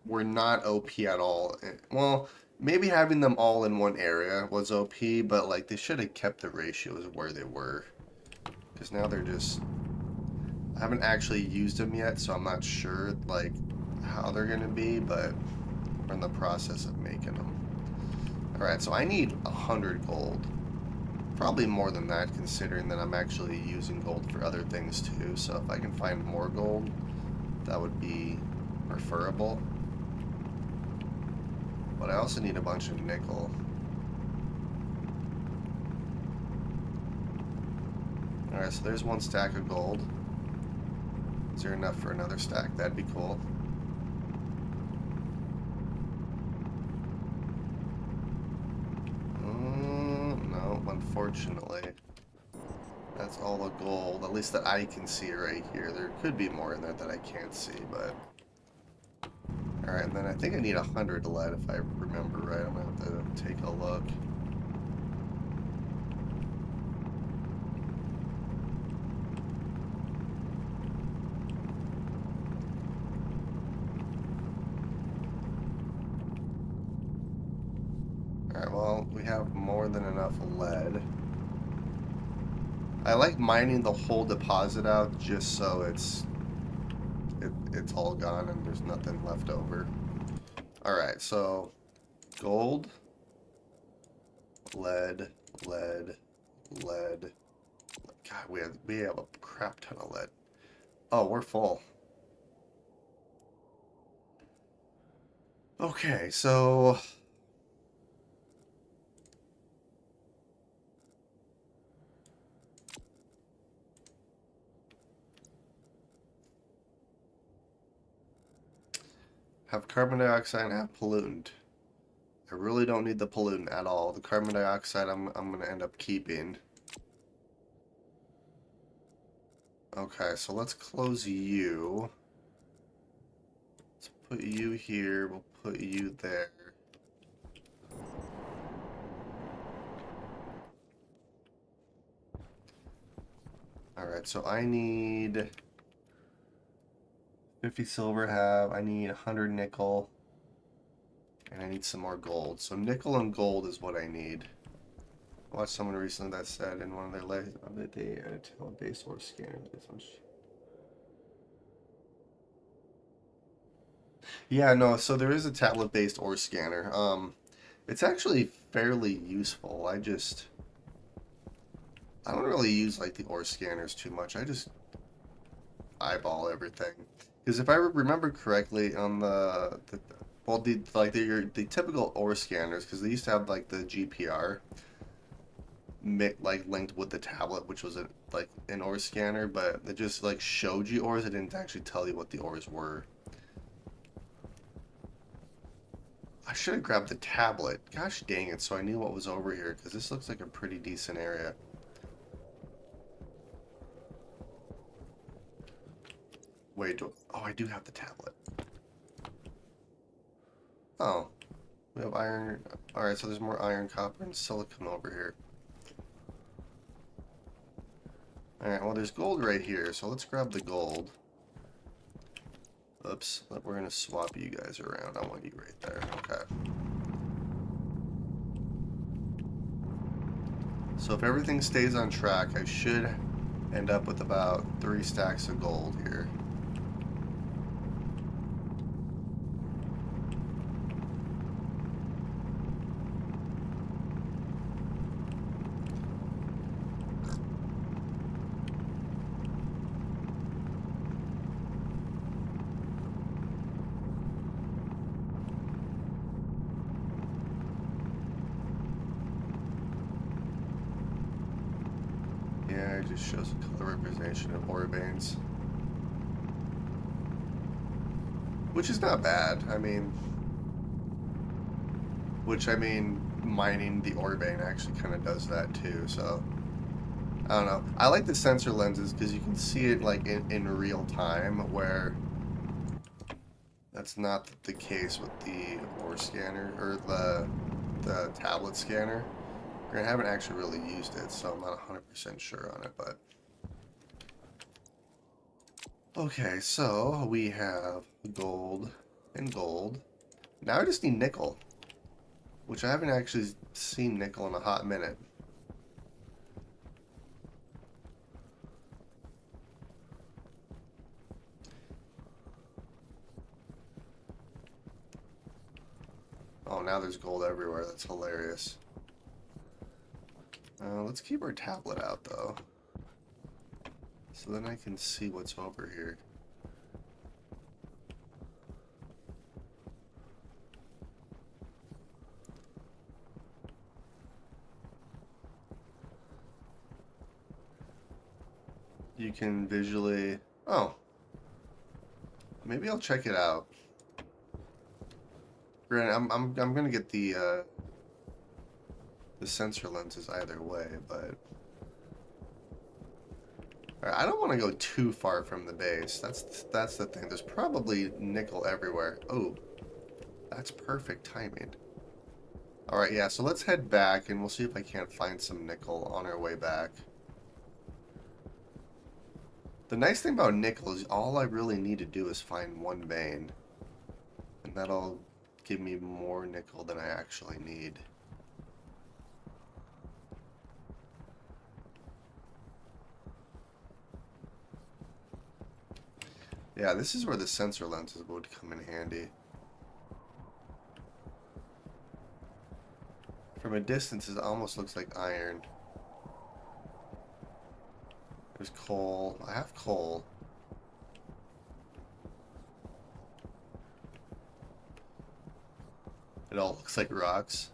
were not OP at all. Well, maybe having them all in one area was OP, but like they should have kept the ratios where they were. Because now they're just... I haven't actually used them yet, so I'm not sure like how they're going to be, but we're in the process of making them. Alright, so I need 100 gold. Probably more than that, considering that I'm actually using gold for other things too. So if I can find more gold, that would be preferable. But I also need a bunch of nickel. Alright, so there's one stack of gold. Is there enough for another stack? That'd be cool. No, unfortunately. That's all the gold, at least that I can see right here. There could be more in there that I can't see, but... Alright, and then I think I need 100 lead if I remember right. I'm going to have to take a look. Alright, well, we have more than enough lead. I like mining the whole deposit out just so it's all gone and there's nothing left over. Alright, so gold, lead. God, we have a crap ton of lead. Oh, we're full. Okay, so have carbon dioxide and have pollutant. I really don't need the pollutant at all. The carbon dioxide I'm going to end up keeping. Okay, so let's close you. Let's put you here. We'll put you there. Alright, so I need 50 silver I need 100 nickel. And I need some more gold. So nickel and gold is what I need. I watched someone recently that said in one of their lives that they had a base ore scanner. This one's... Yeah, no, so there is a tablet-based ore scanner. It's actually fairly useful. I don't really use like the ore scanners too much. I just eyeball everything. Because if I remember correctly, on the typical ore scanners, because they used to have like the GPR like linked with the tablet, which was like an ore scanner, but it just like showed you ores. It didn't actually tell you what the ores were. I should have grabbed the tablet. Gosh dang it! So I knew what was over here, because this looks like a pretty decent area. Wait, oh, I do have the tablet. Oh, we have iron. Alright, so there's more iron, copper, and silicon over here. Alright, well there's gold right here, so let's grab the gold. Oops, we're gonna swap you guys around. I want you right there. Okay. So if everything stays on track, I should end up with about 3 stacks of gold here. Yeah, it just shows a color representation of ore veins. Which is not bad. I mean, mining the ore vein actually kind of does that too, so... I don't know. I like the sensor lenses because you can see it like in real time, where That's not the case with the ore scanner, or the tablet scanner. I haven't actually really used it, so I'm not 100% sure on it, but... Okay, so we have gold and gold. Now I just need nickel, which I haven't actually seen nickel in a hot minute. Oh, now there's gold everywhere. That's hilarious. Let's keep our tablet out, though. So then I can see what's over here. You can visually... Oh. Maybe I'll check it out. Granted, I'm gonna get the sensor lenses either way, but... Alright, I don't want to go too far from the base. That's the thing. There's probably nickel everywhere. Oh, that's perfect timing. Alright, yeah, so let's head back and we'll see if I can't find some nickel on our way back. The nice thing about nickel is all I really need to do is find one vein. And that'll give me more nickel than I actually need. Yeah, this is where the sensor lenses would come in handy. From a distance, it almost looks like iron. There's coal. I have coal. It all looks like rocks.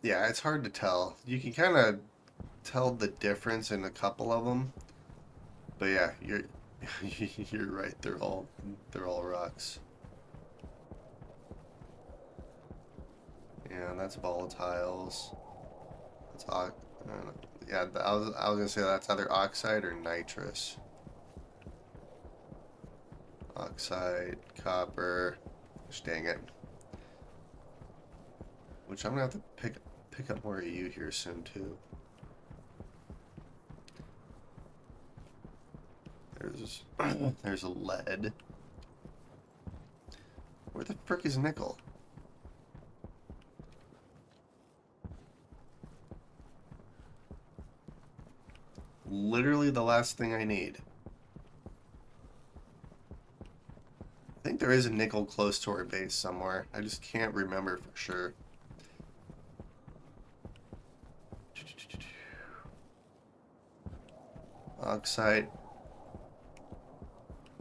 Yeah, it's hard to tell. You can kind of tell the difference in a couple of them. But yeah, you're you're right. They're all rocks. Yeah, that's volatiles. That's yeah. I was gonna say that's either oxide or nitrous. Oxide, copper. Gosh, dang it. Which I'm gonna have to pick up more of you here soon too. There's a lead. Where the frick is nickel? Literally the last thing I need. I think there is a nickel close to our base somewhere. I just can't remember for sure. Oxide.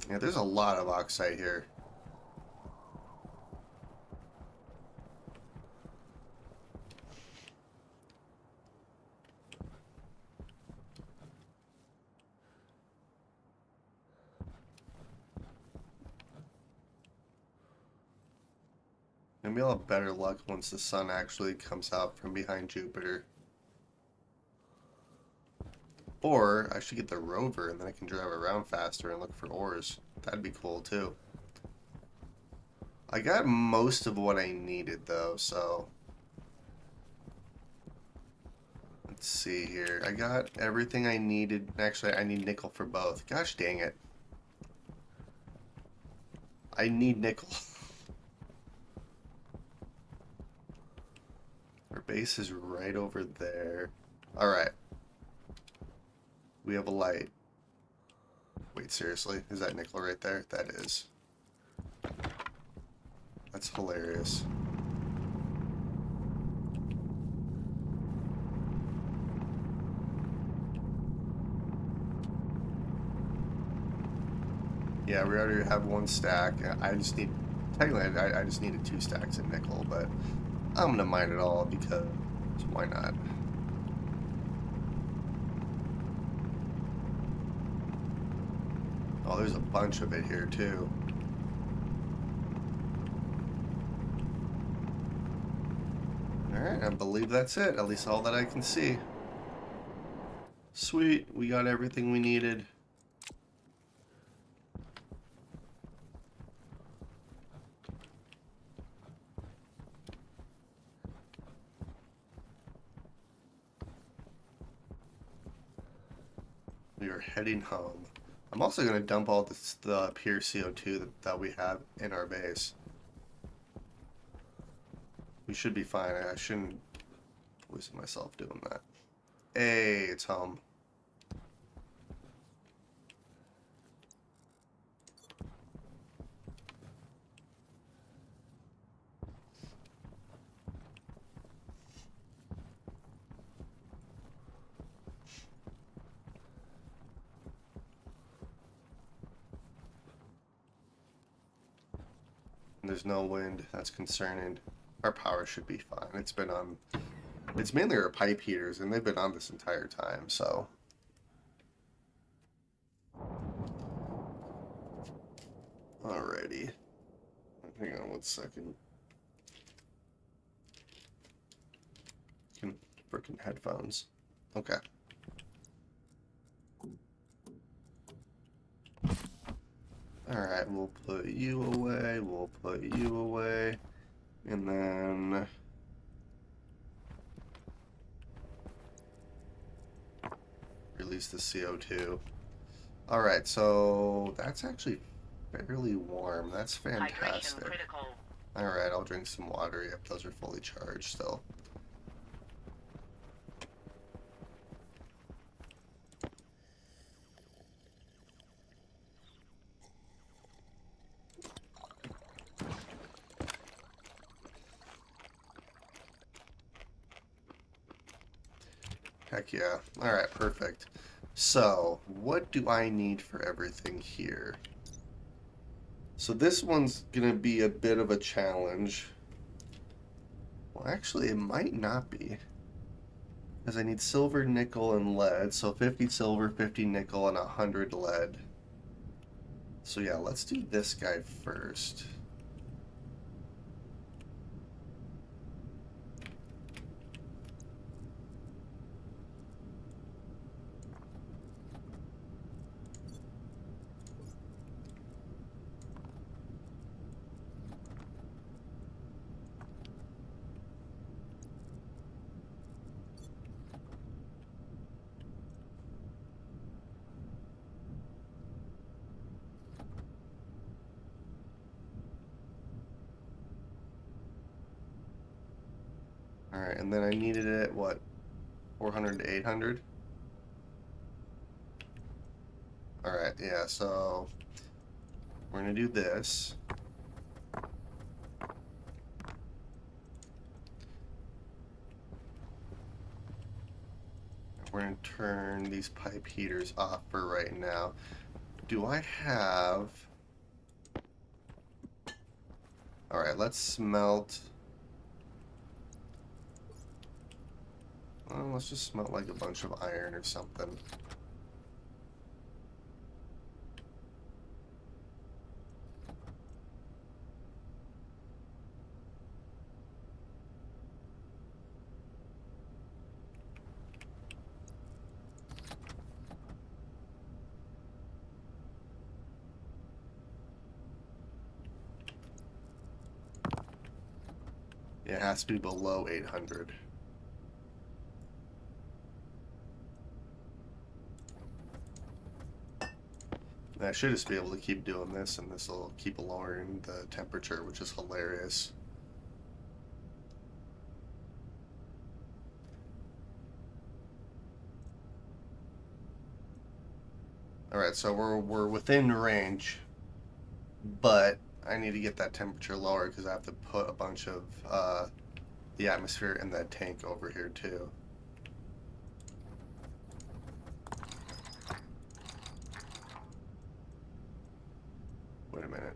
Yeah, there's a lot of oxide here. Maybe I'll have better luck once the sun actually comes out from behind Jupiter. Or I should get the rover and then I can drive around faster and look for ores. That'd be cool too. I got most of what I needed though, so... Let's see here. I got everything I needed. Actually, I need nickel for both. Gosh dang it. I need nickel. Our base is right over there. Alright. We have a light. Wait, seriously? Is that nickel right there? That is. That's hilarious. Yeah, we already have one stack. I just need... Technically, I just needed 2 stacks of nickel, but I'm gonna mine it all because why not? Oh, there's a bunch of it here too. Alright, I believe that's it. At least all that I can see. Sweet, we got everything we needed. We are heading home. I'm also going to dump all the pure CO2 that we have in our base. We should be fine. I shouldn't poison myself doing that. Hey, it's home. There's no wind. That's concerning. Our power should be fine. It's been on. It's mainly our pipe heaters, and they've been on this entire time, so. Alrighty. Hang on 1 second. Freaking headphones. Okay. Alright, we'll put you away, we'll put you away, and then... release the CO2. Alright, so that's actually fairly warm. That's fantastic. Alright, I'll drink some water. Yep, those are fully charged still. Heck yeah. Alright, perfect. So, what do I need for everything here? So this one's gonna be a bit of a challenge. Well, actually, it might not be. Because I need silver, nickel, and lead. So 50 silver, 50 nickel, and 100 lead. So yeah, let's do this guy first. Alright, and then I needed it, what, 400 to 800? Alright, yeah, so we're going to do this. We're going to turn these pipe heaters off for right now. Do I have... Alright, let's smelt... Well, let's just smelt like a bunch of iron or something. It has to be below 800. I should just be able to keep doing this, and this will keep lowering the temperature, which is hilarious. Alright, so we're within range, but I need to get that temperature lower because I have to put a bunch of the atmosphere in that tank over here too. Wait a minute.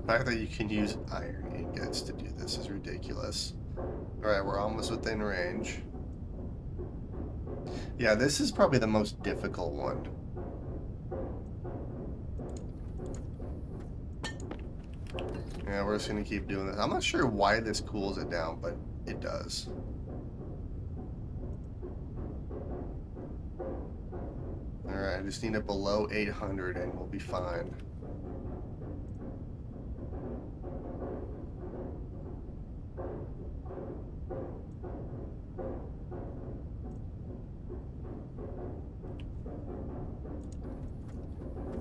fact that you can use iron ingots to do this is ridiculous. Alright, we're almost within range. Yeah, this is probably the most difficult one. Yeah, we're just gonna keep doing this. I'm not sure why this cools it down, but it does. Alright, I just need it below 800 and we'll be fine.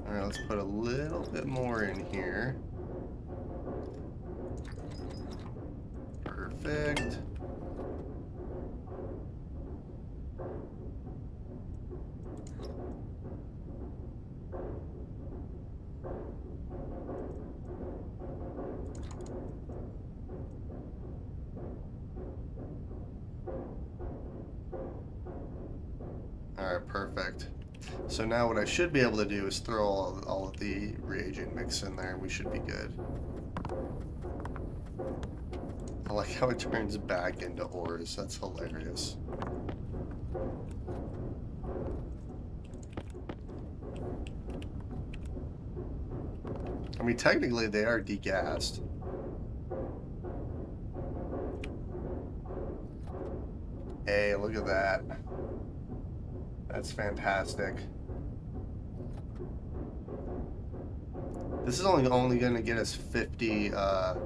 Alright, let's put a little bit more in here. Perfect. Alright, perfect. So now what I should be able to do is throw all of the reagent mix in there and we should be good. I like how it turns back into ores. That's hilarious. I mean, technically they are degassed. Hey, look at that. That's fantastic. This is only going to get us 50, I'm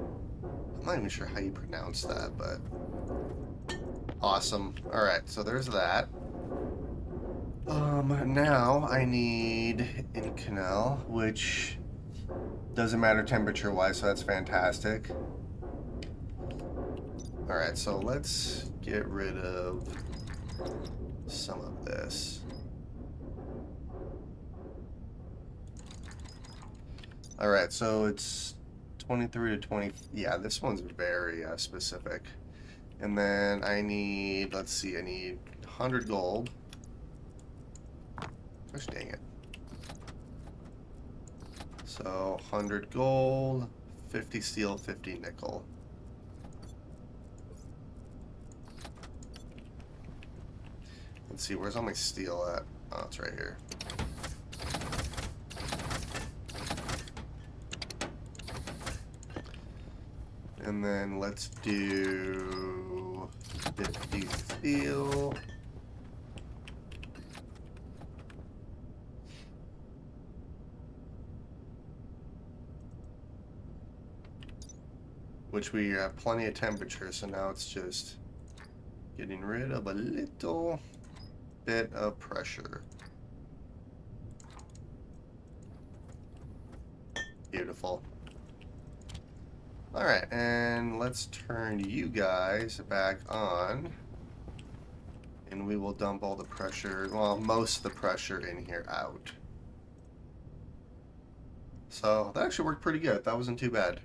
not even sure how you pronounce that, but awesome. Alright, so there's that. Now I need Inconel, which doesn't matter temperature-wise, so that's fantastic. Alright, so let's get rid of some of this. Alright, so it's 23 to 20. Yeah, this one's very specific. And then I need, let's see, I need 100 gold. Gosh dang it. So 100 gold, 50 steel, 50 nickel. Let's see, where's all my steel at? Oh, it's right here. And then let's do 50 steel. Which we have plenty of temperature, so now it's just getting rid of a little bit of pressure. Beautiful. Alright, and let's turn you guys back on. And we will dump all the pressure, well, most of the pressure in here out. So, that actually worked pretty good. That wasn't too bad.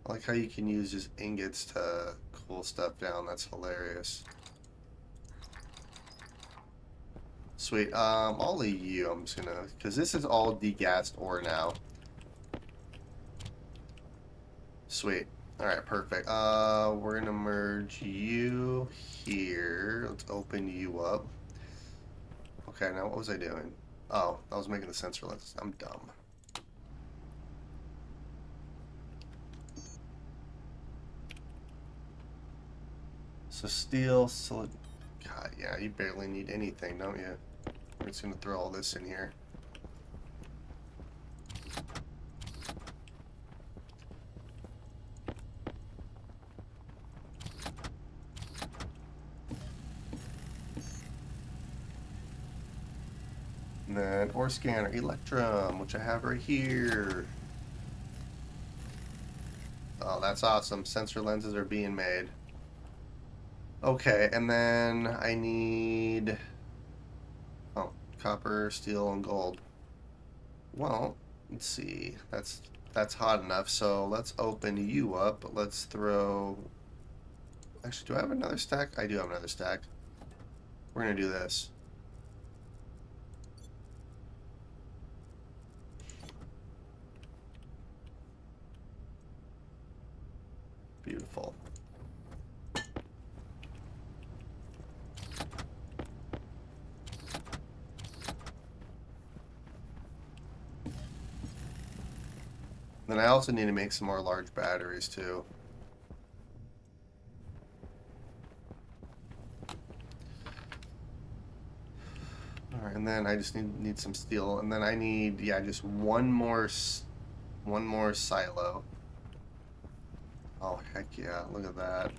I like how you can use just ingots to cool stuff down. That's hilarious. Sweet. I'll leave you. I'm just gonna, because this is all degassed ore now. Sweet. Alright, perfect. We're gonna merge you here. Let's open you up. Okay, now what was I doing? Oh, I was making the sensor lenses. I'm dumb. So steel, solid. God, yeah, you barely need anything, don't you? We're just gonna throw all this in here. And then ore scanner, electrum, which I have right here. Oh, that's awesome. Sensor lenses are being made. Okay, and then I need, oh, copper, steel, and gold. Well, let's see. That's hot enough. So let's open you up. Let's throw. Actually, do I have another stack? I do have another stack. We're gonna do this. Beautiful. Then I also need to make some more large batteries too. Alright, and then I just need some steel, and then I need, yeah, just one more silo. Oh heck yeah! Look at that.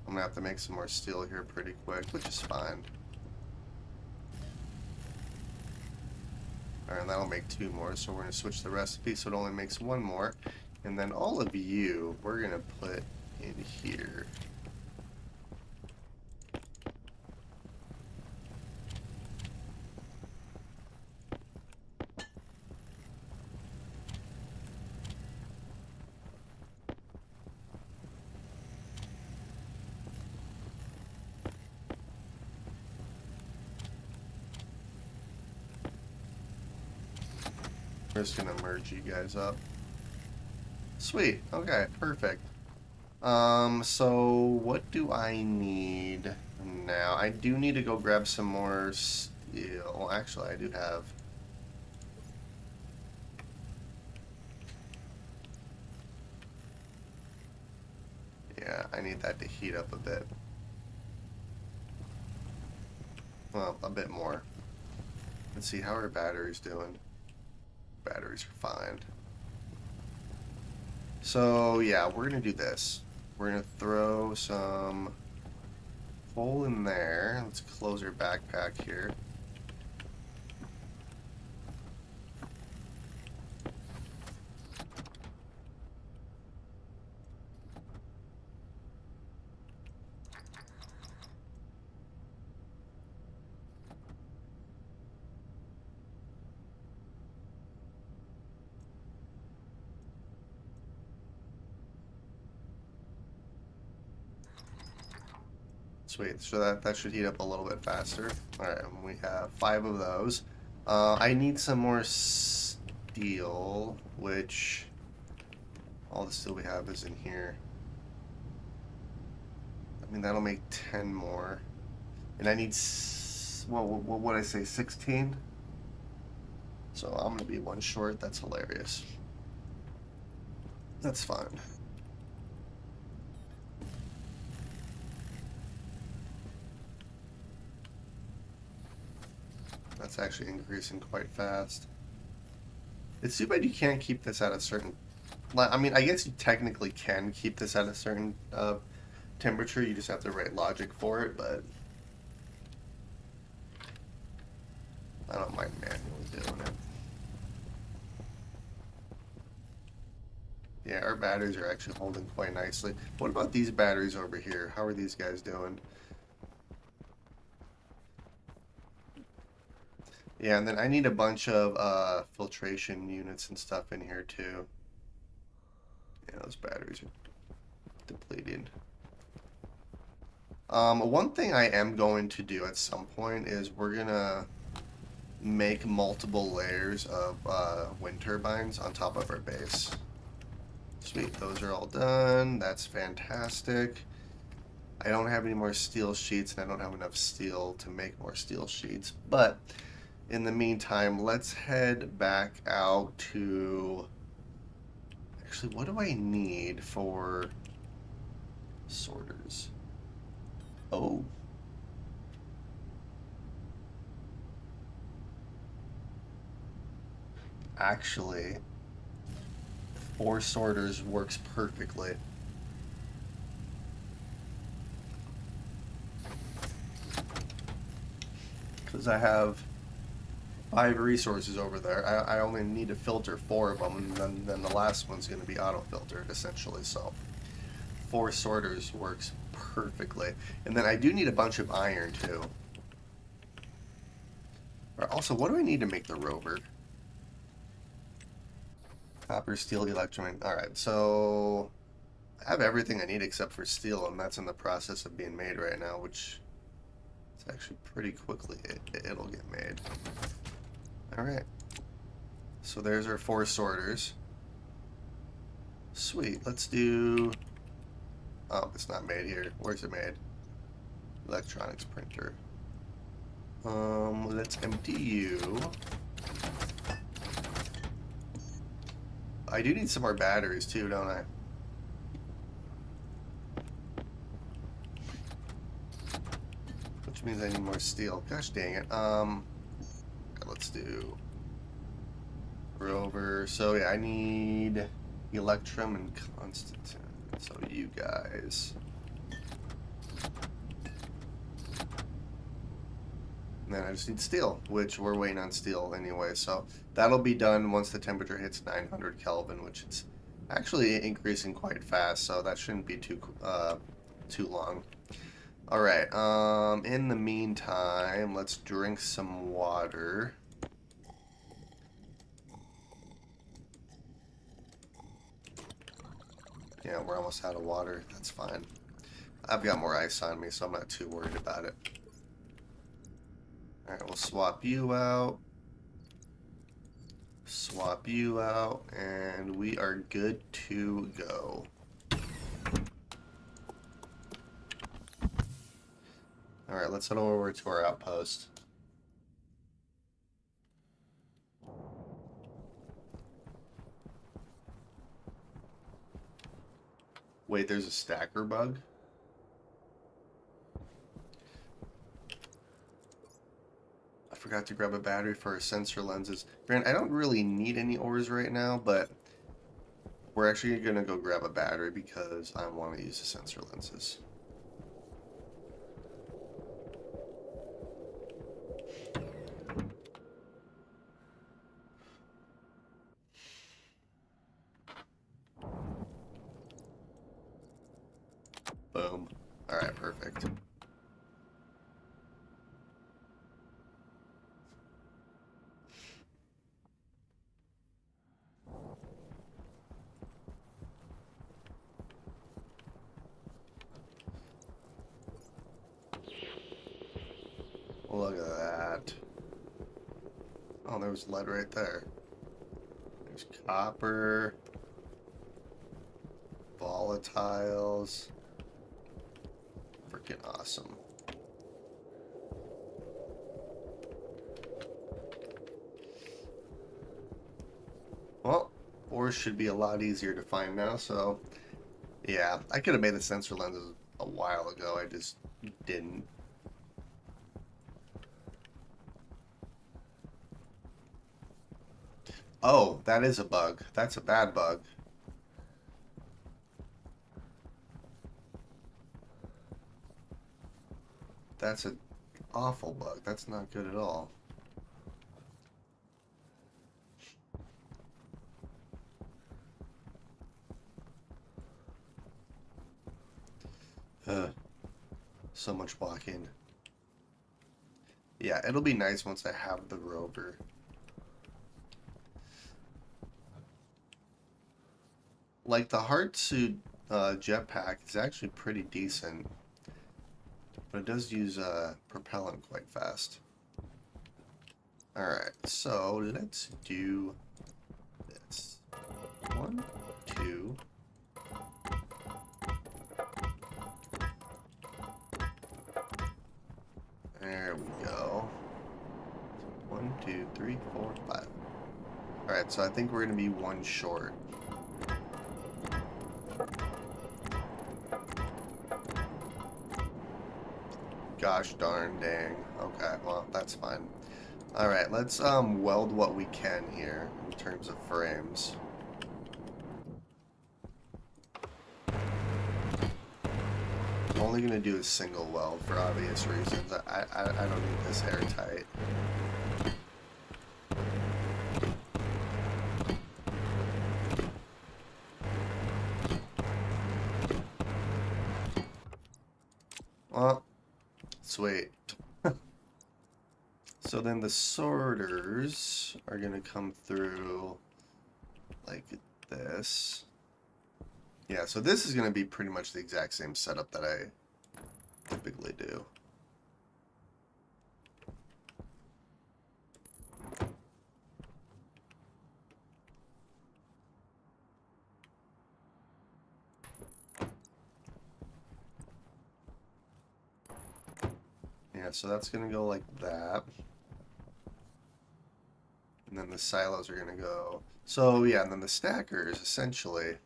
I'm gonna have to make some more steel here pretty quick, which is fine. Alright, and that'll make 2 more, so we're gonna switch the recipe so it only makes 1 more. And then all of you, we're gonna put in here. We're just gonna merge you guys up. Sweet. Okay, perfect. So what do I need now? I do need to go grab some more steel. Actually, I do have. Yeah, I need that to heat up a bit. Well, a bit more. Let's see, how are batteries doing? Batteries are fine. So, yeah, we're gonna do this. We're gonna throw some coal in there. Let's close our backpack here. Sweet, so that should heat up a little bit faster. Alright, and we have 5 of those. I need some more steel, which all the steel we have is in here. I mean, that'll make 10 more. And I need, well, what did I say, 16? So I'm going to be 1 short. That's hilarious. That's fine. That's actually increasing quite fast. It's too bad you can't keep this at a certain... I mean, I guess you technically can keep this at a certain temperature. You just have to write logic for it, but... I don't mind manually doing it. Yeah, our batteries are actually holding quite nicely. What about these batteries over here? How are these guys doing? Yeah, and then I need a bunch of filtration units and stuff in here too. Yeah, those batteries are depleted. One thing I am going to do at some point is we're gonna make multiple layers of wind turbines on top of our base. Sweet, those are all done. That's fantastic. I don't have any more steel sheets, and I don't have enough steel to make more steel sheets, but in the meantime, let's head back out to... Actually, what do I need for sorters? Oh. Actually, 4 sorters works perfectly. Because I have 5 resources over there. I only need to filter 4 of them, and then the last one's going to be auto-filtered, essentially. So 4 sorters works perfectly. And then I do need a bunch of iron, too. Also, what do I need to make the rover? Copper, steel, electron. Alright, so I have everything I need except for steel, and that's in the process of being made right now, which is Actually, pretty quickly it'll get made. Alright. So there's our 4 sorters. Sweet. Let's do... Oh, it's not made here. Where's it made? Electronics printer. Let's empty you. I do need some more batteries too, don't I? Which means I need more steel. Gosh dang it. Let's do Rover. So yeah, I need Electrum and Constantine. So you guys. And then I just need steel, which we're waiting on steel anyway. So that'll be done once the temperature hits 900 Kelvin, which it's actually increasing quite fast. So that shouldn't be too long. All right. In the meantime, let's drink some water. Yeah, we're almost out of water. That's fine. I've got more ice on me, so I'm not too worried about it. Alright, we'll swap you out. Swap you out, and we are good to go. Alright, let's head over to our outpost. Wait, there's a stacker bug? I forgot to grab a battery for our sensor lenses. Grant, I don't really need any ores right now, but we're actually going to go grab a battery because I want to use the sensor lenses. Boom. Alright, perfect. Look at that. Oh, there was lead right there. There's copper. Volatiles. Freaking awesome. Well, ores should be a lot easier to find now, so yeah, I could have made the sensor lenses a while ago, I just didn't. Oh, that is a bug. That's a bad bug. That's an awful bug. That's not good at all. So much walking. Yeah, it'll be nice once I have the rover. Like the Hardsuit jetpack is actually pretty decent, but it does use propellant quite fast. Alright, so let's do this. 1, 2. There we go. 1, 2, 3, 4, 5. Alright, so I think we're going to be 1 short. Gosh darn dang. Okay, well, that's fine. Alright, let's weld what we can here in terms of frames. I'm only going to do a single weld for obvious reasons. I don't need this airtight. Well, sweet. So then the sorters are going to come through like this. Yeah, so this is going to be pretty much the exact same setup that I typically do. Yeah, so that's gonna go like that. And then the silos are gonna go. So yeah, and then the stackers essentially.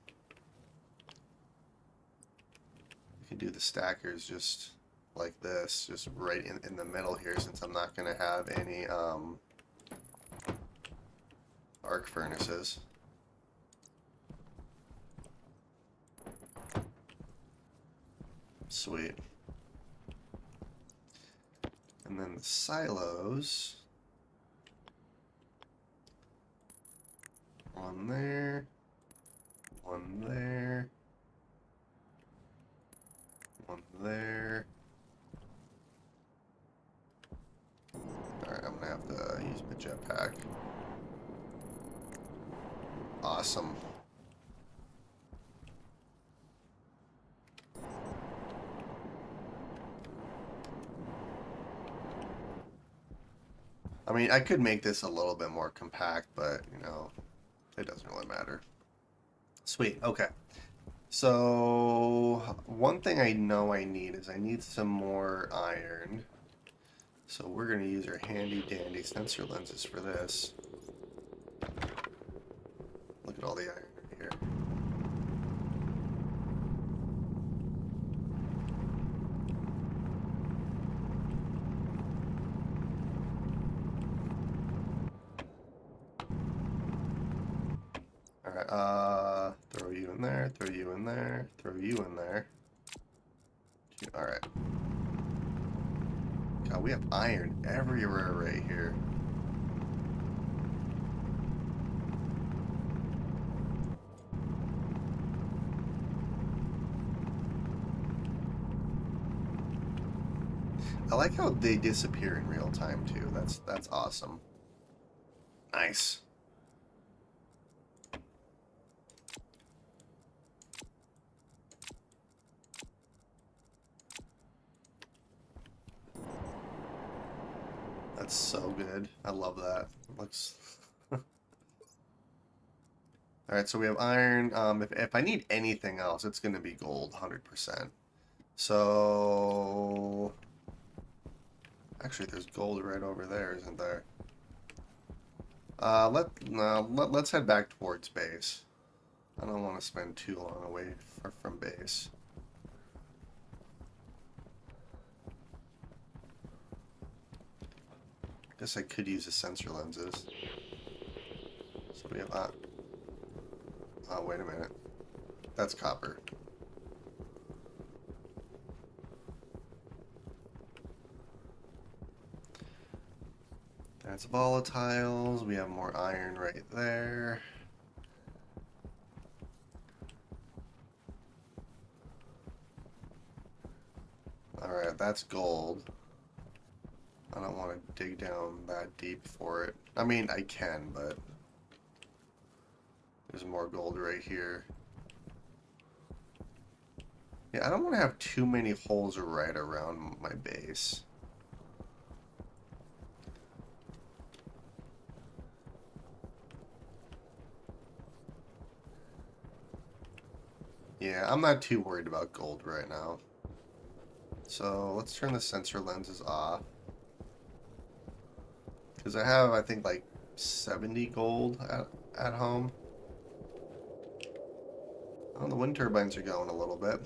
You can do the stackers just like this, just right in the middle here, since I'm not gonna have any arc furnaces. Sweet. And then the silos. One there. One there. One there. Alright, I'm gonna have to use my jetpack. Awesome. I mean, I could make this a little bit more compact, but, you know, it doesn't really matter. Sweet, okay. So, one thing I know I need is I need some more iron. So we're going to use our handy dandy sensor lenses for this. Look at all the iron in here. Alright, throw you in there, throw you in there, throw you in there. Alright. God, we have iron everywhere right here. I like how they disappear in real time too. That's awesome. Nice. That's so good. I love that. It looks. All right, so we have iron. If I need anything else, it's gonna be gold, 100%. So actually, there's gold right over there, isn't there? Let's head back towards base. I don't want to spend too long away from base. Guess I could use the sensor lenses. So we have oh, wait a minute. That's copper. That's volatiles. We have more iron right there. Alright, that's gold. I don't want to dig down that deep for it. I mean, I can, but there's more gold right here. Yeah, I don't want to have too many holes right around my base. Yeah, I'm not too worried about gold right now. So let's turn the sensor lenses off. Because I have, I think, like 70 gold at home. Oh, the wind turbines are going a little bit.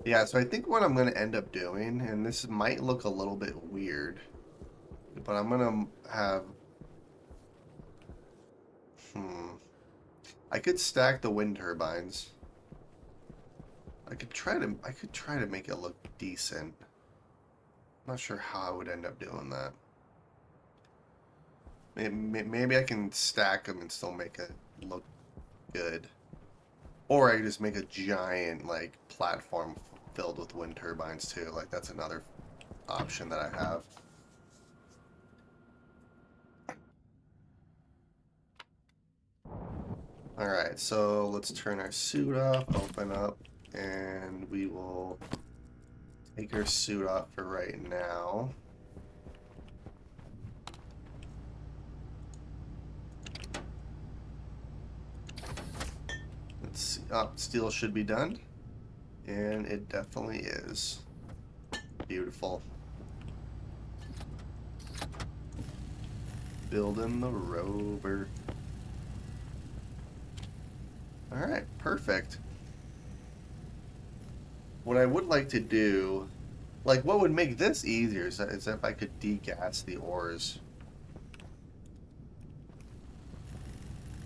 Yeah, so I think what I'm going to end up doing, and this might look a little bit weird, but I'm going to have... I could stack the wind turbines. I could try to make it look decent. I'm not sure how I would end up doing that. Maybe I can stack them and still make it look good. Or I could just make a giant, like, platform filled with wind turbines, too. Like, that's another option that I have. Alright, so let's turn our suit off, open up, and we will take our suit off for right now. Let's see. Oh, steel should be done. And it definitely is. Beautiful. Building the rover. Alright, perfect. What I would like to do, like what would make this easier is if I could degas the ores.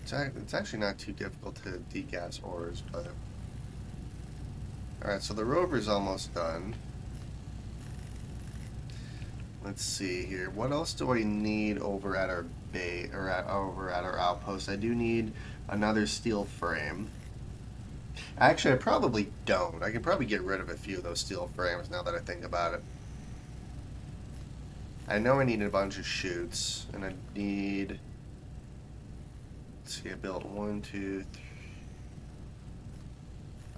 It's actually not too difficult to degas ores, but... Alright, so the rover's almost done. Let's see here. What else do I need over at our bay, or over at our outpost? I do need another steel frame. Actually, I probably don't. I can probably get rid of a few of those steel frames now that I think about it. I know I need a bunch of chutes, and I need... Let's see, I built 1, 2, 3...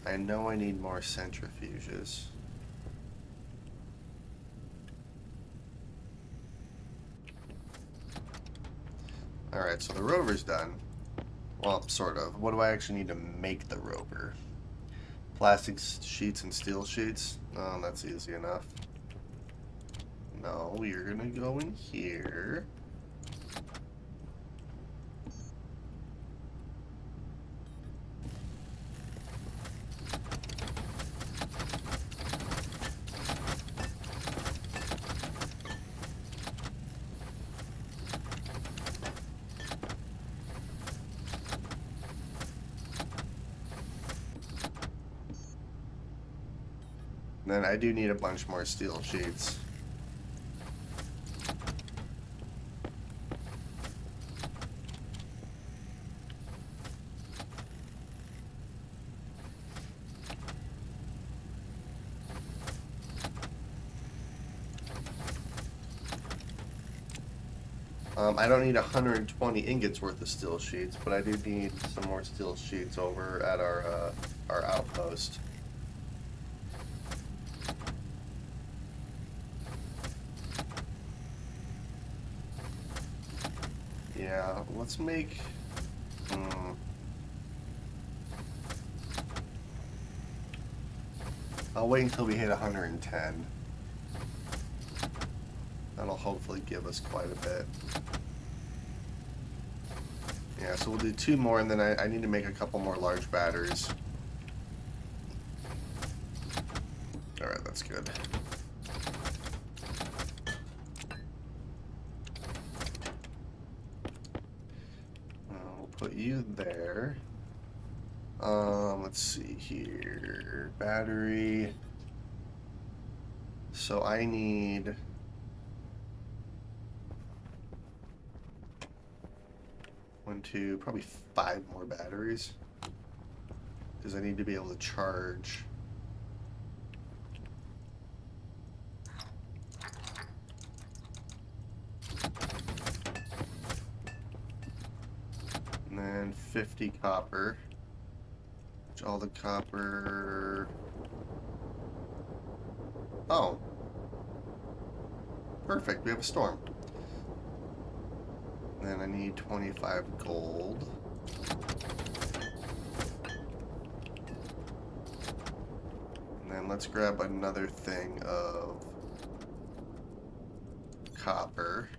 I know I need more centrifuges. Alright, so the rover's done. Well, sort of. What do I actually need to make the rover? Plastic sheets and steel sheets? Oh, that's easy enough. No, you're gonna go in here. Then I do need a bunch more steel sheets. I don't need 120 ingots worth of steel sheets, but I do need some more steel sheets over at our outpost. Yeah, let's make... I'll wait until we hit 110. That'll hopefully give us quite a bit. Yeah, so we'll do 2 more, and then I need to make a couple more large batteries. Alright, that's good. We'll put you there. Let's see here. Battery. So I need... 1, 2, probably 5 more batteries. Because I need to be able to charge. And then 50 copper. Which all the copper... Oh. Perfect, we have a storm. Then I need 25 gold. And then let's grab another thing of copper.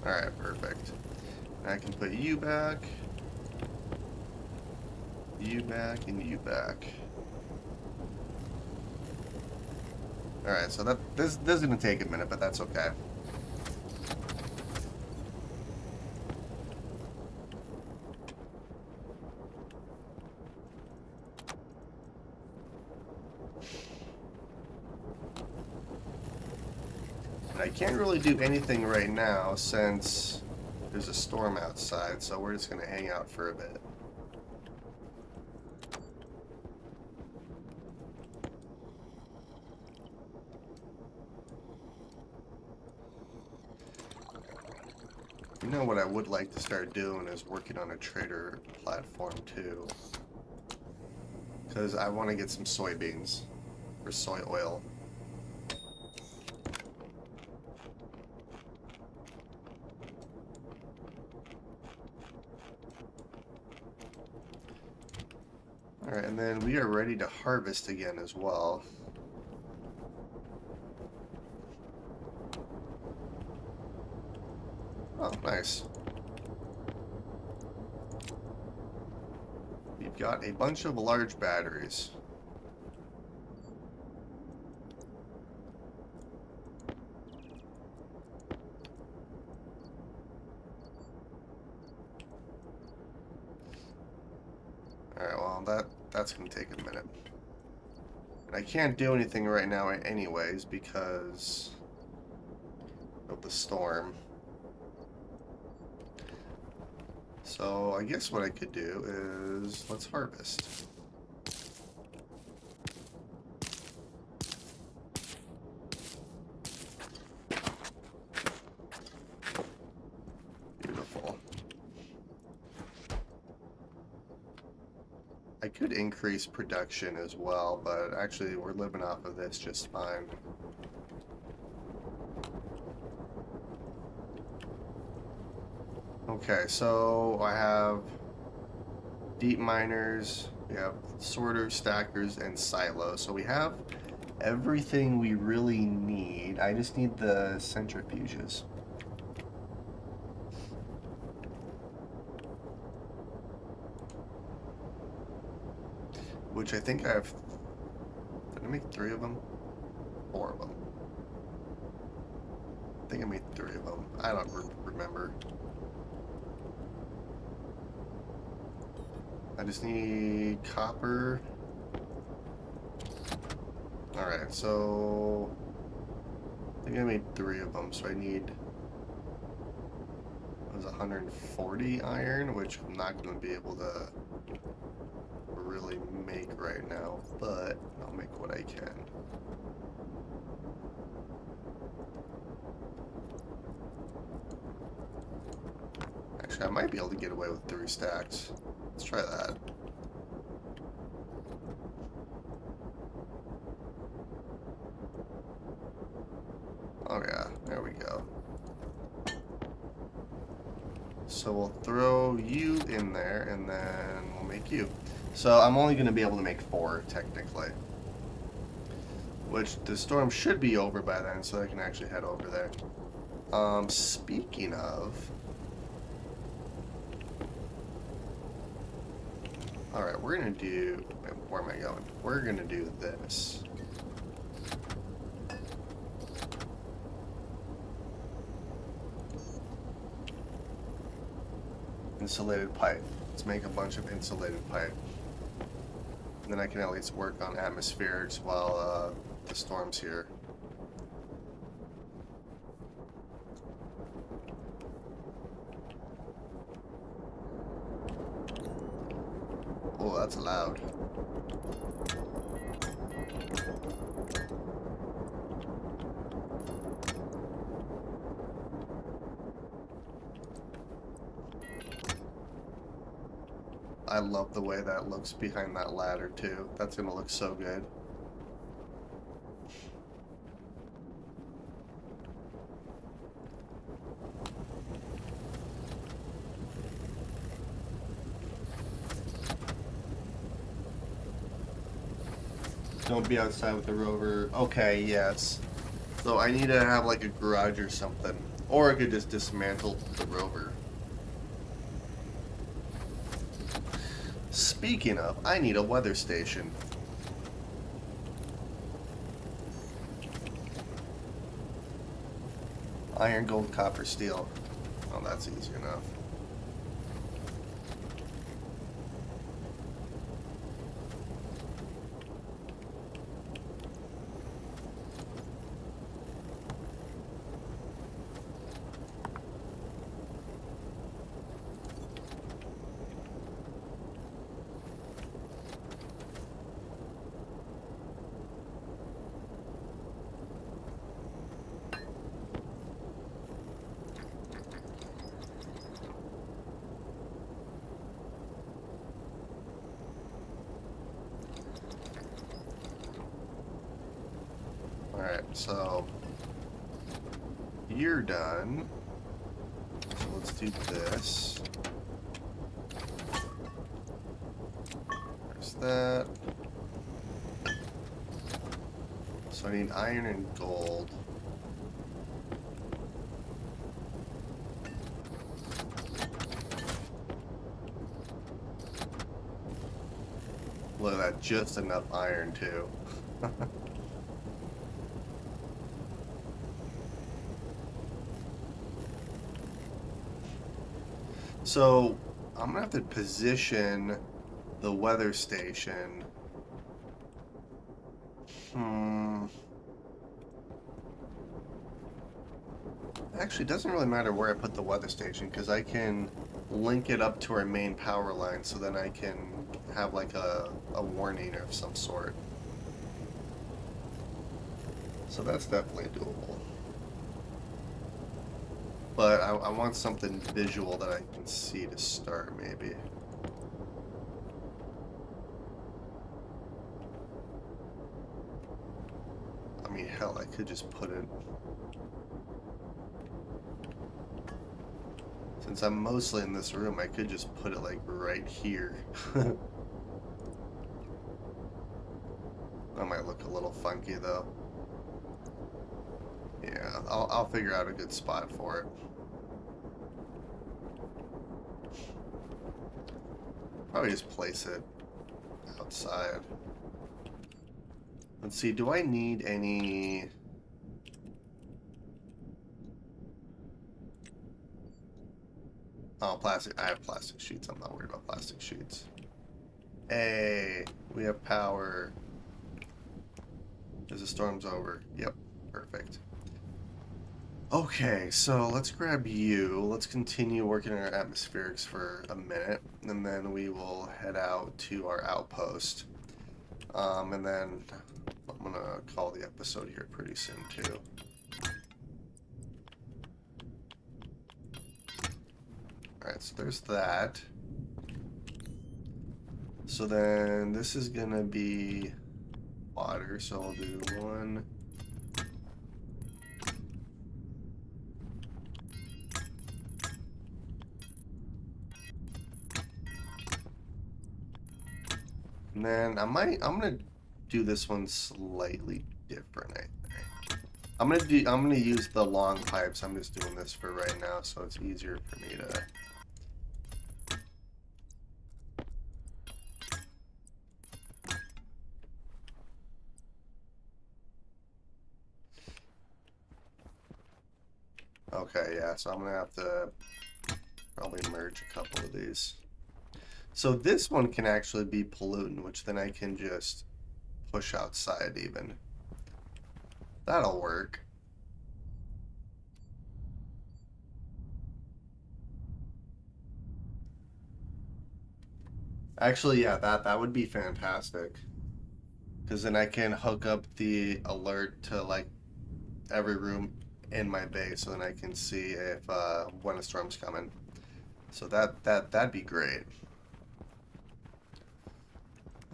Alright, perfect. And I can put you back, and you back. Alright, so this is gonna take a minute, but that's okay. And I can't really do anything right now since there's a storm outside, so we're just gonna hang out for a bit. You know what I would like to start doing is working on a trader platform too. Because I want to get some soybeans or soy oil. Alright, and then we are ready to harvest again as well. Oh, nice. We've got a bunch of large batteries. Alright, well, that's going to take a minute. And I can't do anything right now anyways because of the storm. So I guess what I could do is let's harvest. Beautiful. I could increase production as well, but actually we're living off of this just fine. Okay, so I have deep miners, we have sorters, stackers, and silos. So we have everything we really need. I just need the centrifuges. Which I think I have... Did I make 3 of them? 4 of them. I think I made 3 of them. I don't remember. I just need copper. Alright, so... I think I made 3 of them, so I need... It was 140 iron, which I'm not going to be able to really make right now, but I'll make what I can. Actually, I might be able to get away with 3 stacks. Let's try that. Oh yeah, there we go. So we'll throw you in there, and then we'll make you. So I'm only going to be able to make 4, technically. Which, the storm should be over by then, so I can actually head over there. Speaking of... Alright, we're going to do... Where am I going? We're going to do this. Insulated pipe. Let's make a bunch of insulated pipe. And then I can at least work on atmospherics while the storm's here. Oh, that's loud. I love the way that looks behind that ladder too. That's gonna look so good. Don't be outside with the rover. Okay, yes. So I need to have like a garage or something. Or I could just dismantle the rover. Speaking of, I need a weather station. Iron, gold, copper, steel. Oh, that's easy enough. Alright, so you're done. So let's do this. There's that. So I need iron and gold. Look at that, just enough iron too. So I'm gonna have to position the weather station. Actually, it doesn't really matter where I put the weather station because I can link it up to our main power line so then I can have like a warning of some sort. So that's definitely doable. But I want something visual that I can see to start, maybe. I mean, hell, I could just put it... Since I'm mostly in this room, I could just put it, like, right here. That might look a little funky, though. Yeah, I'll figure out a good spot for it. Probably just place it outside. Let's see, do I need any... Oh, plastic. I have plastic sheets. I'm not worried about plastic sheets. Hey, we have power. As the storm's over. Yep, perfect. Okay, so let's grab you. Let's continue working on our atmospherics for a minute, and then we will head out to our outpost. And then I'm gonna call the episode here pretty soon too. Alright, so there's that. So then this is gonna be water, so I'll do one. And then I'm gonna do this one slightly different, I think. I'm gonna use the long pipes. I'm just doing this for right now, so it's easier for me to... Okay, yeah, so I'm gonna have to probably merge a couple of these. So this one can actually be pollutant, which then I can just push outside even. That'll work. Actually, yeah, that would be fantastic. Because then I can hook up the alert to like every room in my base, so then I can see if when a storm's coming. So that'd be great.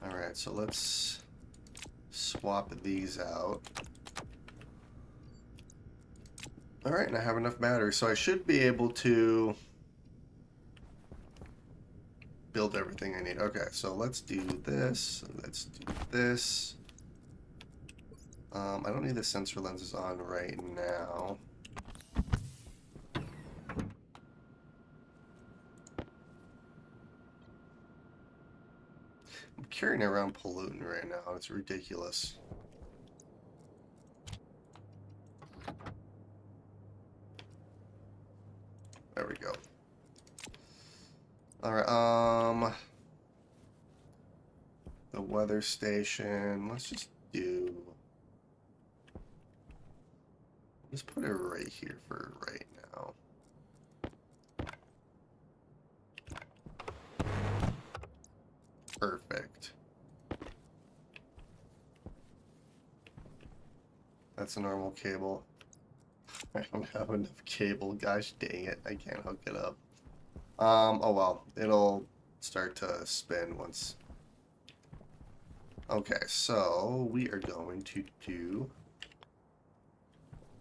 All right, so let's swap these out. All right, and I have enough batteries, so I should be able to build everything I need. Okay, so let's do this. Let's do this. I don't need the sensor lenses on right now. I'm carrying around pollutant right now. It's ridiculous. There we go. Alright, the weather station, let's just do... Let's put it right here for right now. Perfect. That's a normal cable. I don't have enough cable, gosh dang it, I can't hook it up. Oh well, it'll start to spin once. Okay, so we are going to do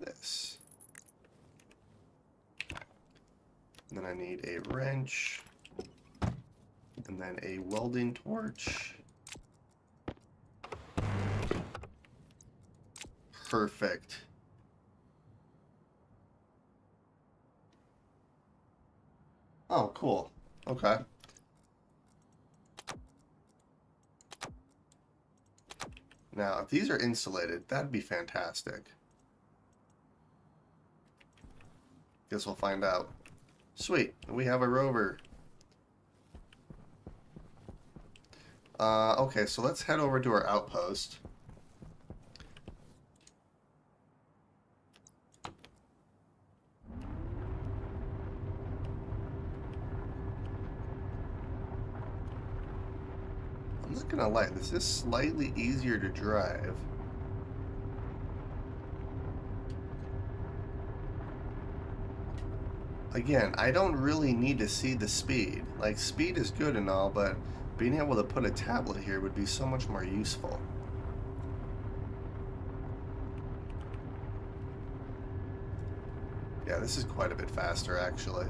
this. And then I need a wrench, and then a welding torch, perfect. Oh, cool. Okay. Now, if these are insulated, that'd be fantastic. Guess we'll find out. Sweet. We have a rover. Okay, so let's head over to our outpost. I'm not gonna lie, this is slightly easier to drive. Again, I don't really need to see the speed. Like, speed is good and all, but being able to put a tablet here would be so much more useful. Yeah, this is quite a bit faster, actually.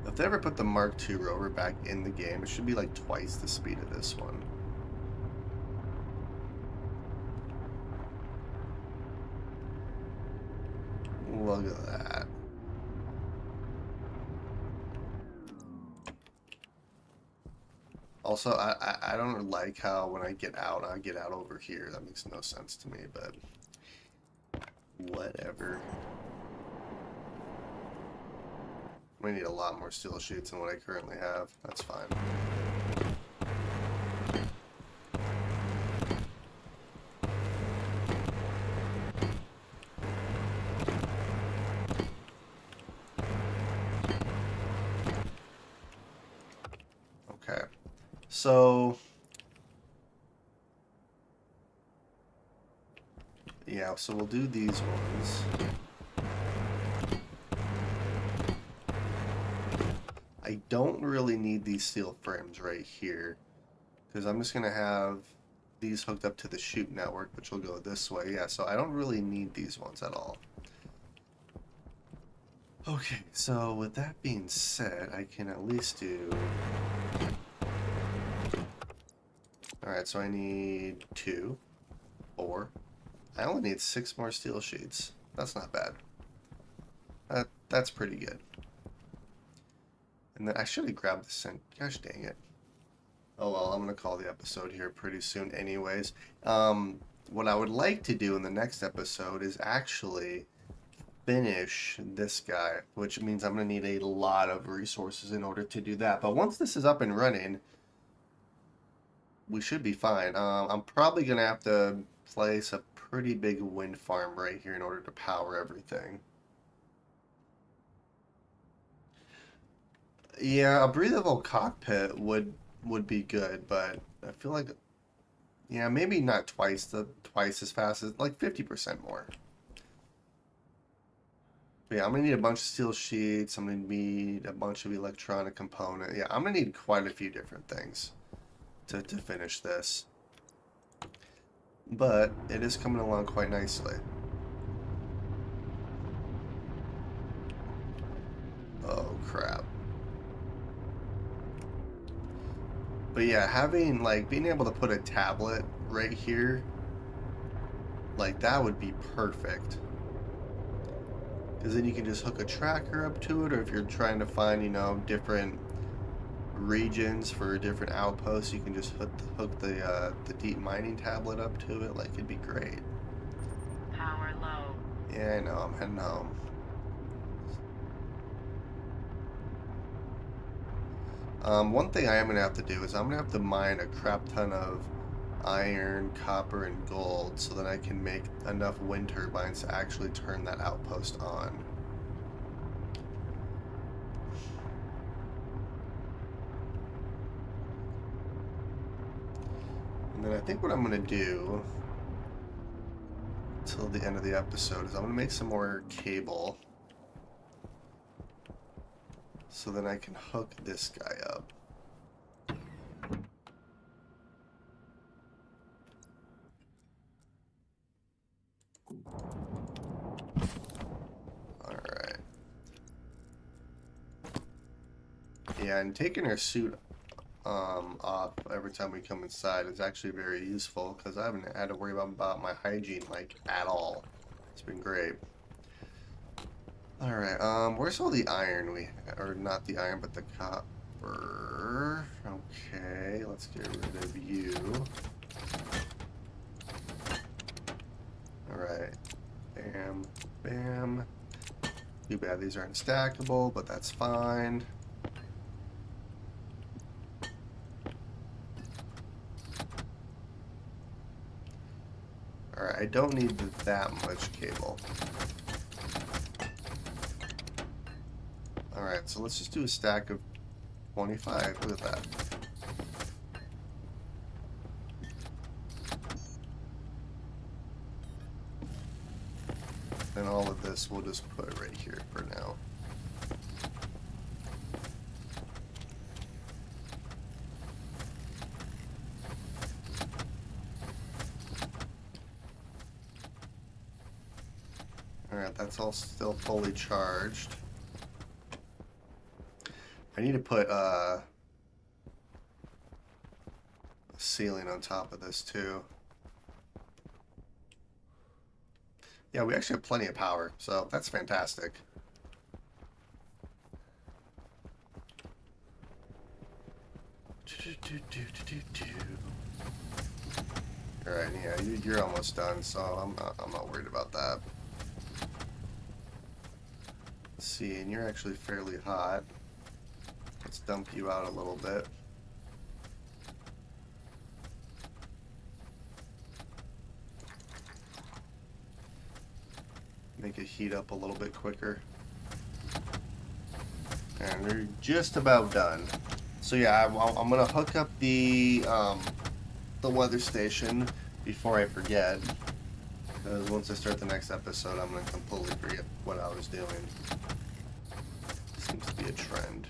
If they ever put the Mark II rover back in the game, it should be like twice the speed of this one. Look at that. Also, I don't like how when I get out over here. That makes no sense to me, but whatever. We need a lot more steel sheets than what I currently have. That's fine. Okay. So, yeah, so we'll do these ones. I don't really need these steel frames right here, because I'm just going to have these hooked up to the chute network, which will go this way. Yeah, so I don't really need these ones at all. Okay, so with that being said, I can at least do... Alright, so I need 2, 4. I only need 6 more steel sheets. That's not bad. That's pretty good. And then I should have grabbed the scent. Gosh dang it. Oh well, I'm going to call the episode here pretty soon anyways. What I would like to do in the next episode is actually finish this guy, which means I'm going to need a lot of resources in order to do that. But once this is up and running, we should be fine. I'm probably going to have to place a pretty big wind farm right here in order to power everything. Yeah, a breathable cockpit would be good, but I feel like, yeah, maybe not twice as fast as, like 50% more. But yeah, I'm gonna need a bunch of steel sheets. I'm gonna need a bunch of electronic component. Yeah, I'm gonna need quite a few different things to finish this. But it is coming along quite nicely. Oh crap. But yeah, having, like, being able to put a tablet right here, like, that would be perfect. Because then you can just hook a tracker up to it, or if you're trying to find, you know, different regions for different outposts, you can just hook the deep mining tablet up to it. Like, it'd be great. Power low. Yeah, I know, I'm heading home. One thing I am going to have to do is I'm going to have to mine a crap ton of iron, copper, and gold so that I can make enough wind turbines to actually turn that outpost on. And then I think what I'm going to do till the end of the episode is I'm going to make some more cable so then I can hook this guy up. Alright. Yeah, and taking our suit off every time we come inside is actually very useful because I haven't had to worry about my hygiene like at all. It's been great. Alright, where's all the iron or not the iron, but the copper. Okay, let's get rid of you. Alright, bam, bam. Too bad these aren't stackable, but that's fine. Alright, I don't need that much cable. Alright, so let's just do a stack of 25. Look at that. And all of this we'll just put right here for now. Alright, that's all still fully charged. I need to put a ceiling on top of this too. Yeah, we actually have plenty of power, so that's fantastic. Alright, yeah, you're almost done, so I'm not worried about that. Let's see, and you're actually fairly hot. Let's dump you out a little bit. Make it heat up a little bit quicker. And we're just about done. So yeah, I'm gonna hook up the weather station before I forget. Because once I start the next episode, I'm gonna completely forget what I was doing. Seems to be a trend.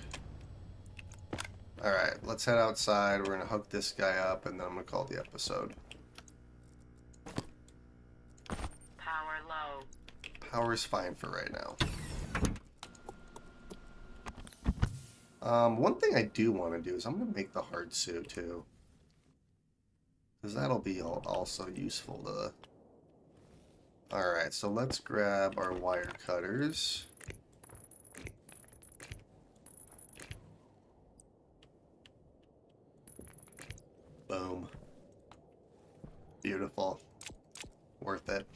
Alright, let's head outside. We're gonna hook this guy up and then I'm gonna call the episode. Power low. Power's fine for right now. One thing I do want to do is I'm going to make the Hardsuit too. Because that'll be also useful to... Alright, so let's grab our wire cutters. Boom. Beautiful. Worth it.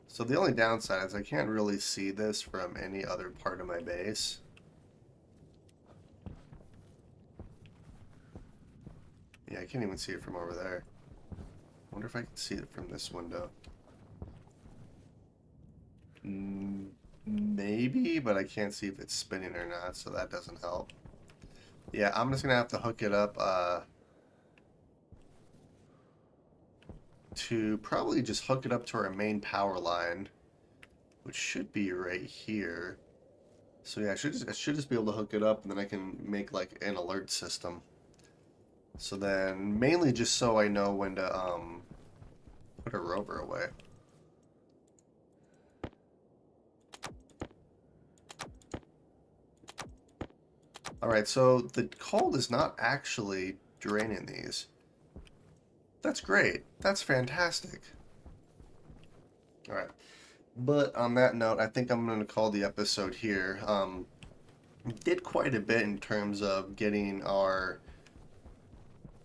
So the only downside is I can't really see this from any other part of my base. Yeah, I can't even see it from over there. I wonder if I can see it from this window. Maybe, but I can't see if it's spinning or not, so that doesn't help. Yeah, I'm just gonna have to hook it up to probably just hook it up to our main power line, which should be right here. So yeah, I should just be able to hook it up, and then I can make like an alert system. So then, mainly just so I know when to put a rover away. Alright, so the cold is not actually draining these. That's great. That's fantastic. Alright. But on that note, I think I'm going to call the episode here. Did quite a bit in terms of getting our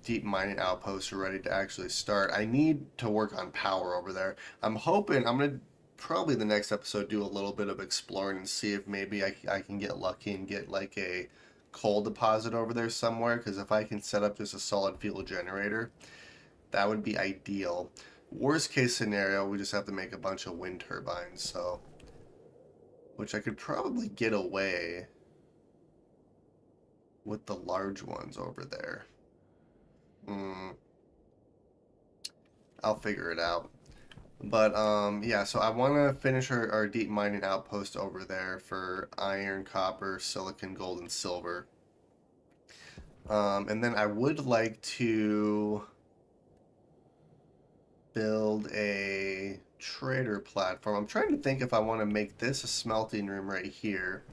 deep mining outposts ready to actually start. I need to work on power over there. I'm hoping, I'm going to probably the next episode do a little bit of exploring and see if maybe I can get lucky and get like a coal deposit over there somewhere, because if I can set up just a solid fuel generator, that would be ideal. Worst case scenario, we just have to make a bunch of wind turbines, so which I could probably get away with the large ones over there. I'll figure it out. But yeah, so I want to finish our deep mining outpost over there for iron, copper, silicon, gold, and silver. And then I would like to build a trader platform. I'm trying to think if I want to make this a smelting room right here,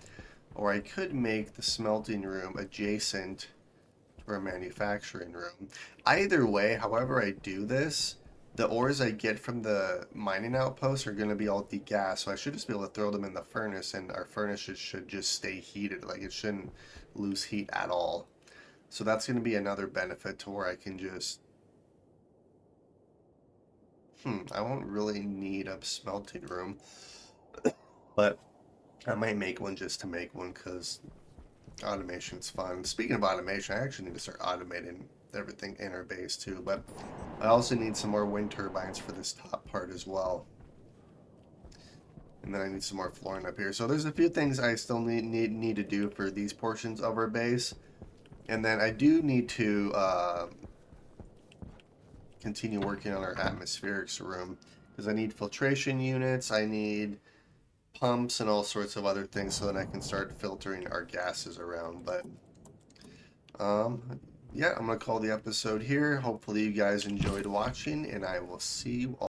or I could make the smelting room adjacent to our manufacturing room. Either way, however I do this, the ores I get from the mining outposts are going to be all degassed, so I should just be able to throw them in the furnace, and our furnaces should just stay heated. Like, it shouldn't lose heat at all. So that's going to be another benefit to where I can just... I won't really need a smelting room, but I might make one just to make one because automation's fun. Speaking of automation, I actually need to start automating everything in our base too, but I also need some more wind turbines for this top part as well. And then I need some more flooring up here. So there's a few things I still need to do for these portions of our base. And then I do need to continue working on our atmospherics room because I need filtration units, I need pumps and all sorts of other things so that I can start filtering our gases around. But yeah, I'm gonna call the episode here. Hopefully you guys enjoyed watching, and I will see you all